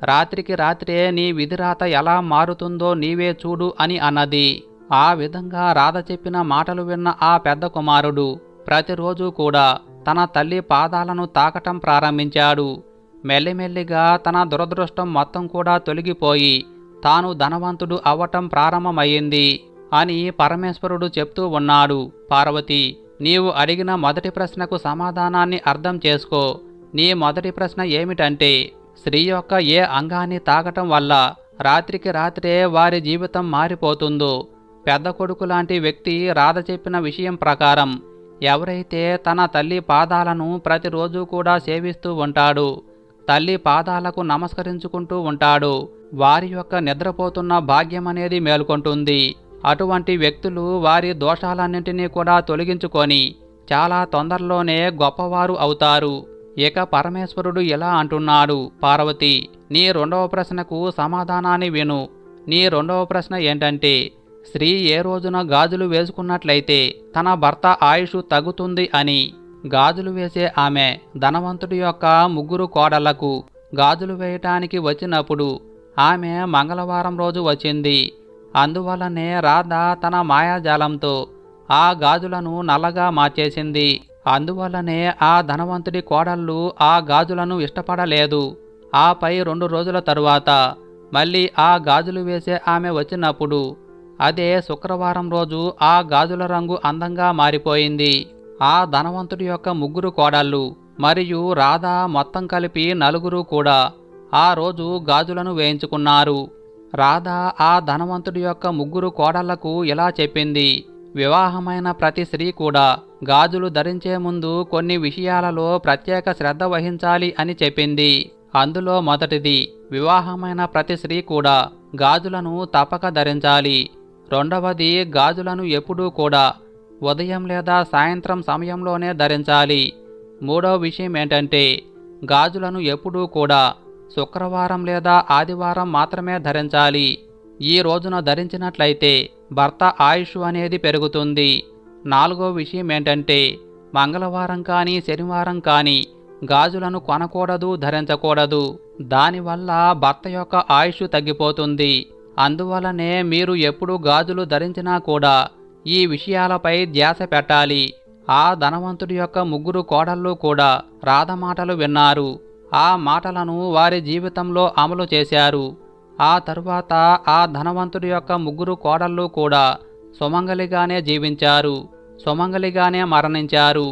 రాత్రికి రాత్రే నీ విధిరాత ఎలా మారుతుందో నీవే చూడు అని అన్నది. ఆ విధంగా రాధ చెప్పిన మాటలు విన్న ఆ పెద్ద కుమారుడు ప్రతిరోజు కూడా తన తల్లి పాదాలను తాకటం ప్రారంభించాడు. మెల్లిమెల్లిగా తన దురదృష్టం మొత్తం కూడా తొలగిపోయి తాను ధనవంతుడు అవ్వటం ప్రారంభమయ్యింది అని పరమేశ్వరుడు చెప్తూ ఉన్నాడు. పార్వతి, నీవు అడిగిన మొదటి ప్రశ్నకు సమాధానాన్ని అర్థం చేసుకో. నీ మొదటి ప్రశ్న ఏమిటంటే, స్త్రీ యొక్క ఏ అంగాన్ని తాకటం వల్ల రాత్రికి రాత్రే వారి జీవితం మారిపోతుందో, పెద్ద కొడుకు లాంటి వ్యక్తి రాధ చెప్పిన విషయం ప్రకారం ఎవరైతే తన తల్లి పాదాలను ప్రతిరోజు కూడా సేవిస్తూ ఉంటాడో, తల్లి పాదాలకు నమస్కరించుకుంటూ ఉంటాడో, వారి యొక్క నిద్రపోతున్న భాగ్యం అనేది మేల్కొంటుంది. అటువంటి వ్యక్తులు వారి దోషాలన్నింటినీ కూడా తొలగించుకొని చాలా తొందరలోనే గొప్పవారు అవుతారు. ఇక పరమేశ్వరుడు ఇలా అంటున్నాడు, పార్వతి, నీ రెండవ ప్రశ్నకు సమాధానాన్ని విను. నీ రెండవ ప్రశ్న ఏంటంటే, స్త్రీ ఏ రోజున గాజులు వేసుకున్నట్లయితే తన భర్త ఆయుష్ తగ్గుతుంది అని. గాజులు వేసే ఆమె ధనవంతుడి యొక్క 3 కోడళ్లకు గాజులు వేయటానికి వచ్చినప్పుడు ఆమె మంగళవారం రోజు వచ్చింది. అందువల్లనే రాధ తన మాయాజాలంతో ఆ గాజులను నల్లగా మార్చేసింది. అందువల్లనే ఆ ధనవంతుడి కోడళ్ళు ఆ గాజులను ఇష్టపడలేదు. ఆపై 2 రోజుల తరువాత మళ్ళీ ఆ గాజులు వేసే ఆమె వచ్చినప్పుడు అదే శుక్రవారం రోజు ఆ గాజుల రంగు అందంగా మారిపోయింది. ఆ ధనవంతుడి యొక్క 3 కోడళ్ళు మరియు రాధ మొత్తం కలిపి 4 కూడా ఆ రోజు గాజులను వేయించుకున్నారు. రాధ ఆ ధనవంతుడి యొక్క 3 కోడళ్లకు ఇలా చెప్పింది, వివాహమైన ప్రతి స్త్రీ కూడా గాజులు ధరించే ముందు కొన్ని విషయాలలో ప్రత్యేక శ్రద్ధ వహించాలి అని చెప్పింది. అందులో మొదటిది, వివాహమైన ప్రతి స్త్రీ కూడా గాజులను తప్పక ధరించాలి. రెండవది, గాజులను ఎప్పుడూ కూడా ఉదయం లేదా సాయంత్రం సమయంలోనే ధరించాలి. మూడవ విషయం ఏంటంటే, గాజులను ఎప్పుడూ కూడా శుక్రవారం లేదా ఆదివారం మాత్రమే ధరించాలి. ఈ రోజున ధరించినట్లయితే భర్త ఆయుష్ అనేది పెరుగుతుంది. నాలుగో విషయం ఏంటంటే, మంగళవారం కానీ శనివారం కానీ గాజులను కొనకూడదు, ధరించకూడదు. దానివల్ల భర్త యొక్క ఆయుష్ తగ్గిపోతుంది. అందువలనే మీరు ఎప్పుడు గాజులు ధరించినా కూడా ఈ విషయాలపై ధ్యాస పెట్టాలి. ఆ ధనవంతుడి యొక్క 3 కోడళ్ళు కూడా రాధ మాటలు విన్నారు. ఆ మాటలను వారి జీవితంలో అమలు చేశారు. ఆ తరువాత ఆ ధనవంతుడి యొక్క 3 కోడళ్ళు కూడా సుమంగలిగానే జీవించారు, సుమంగలిగానే మరణించారు.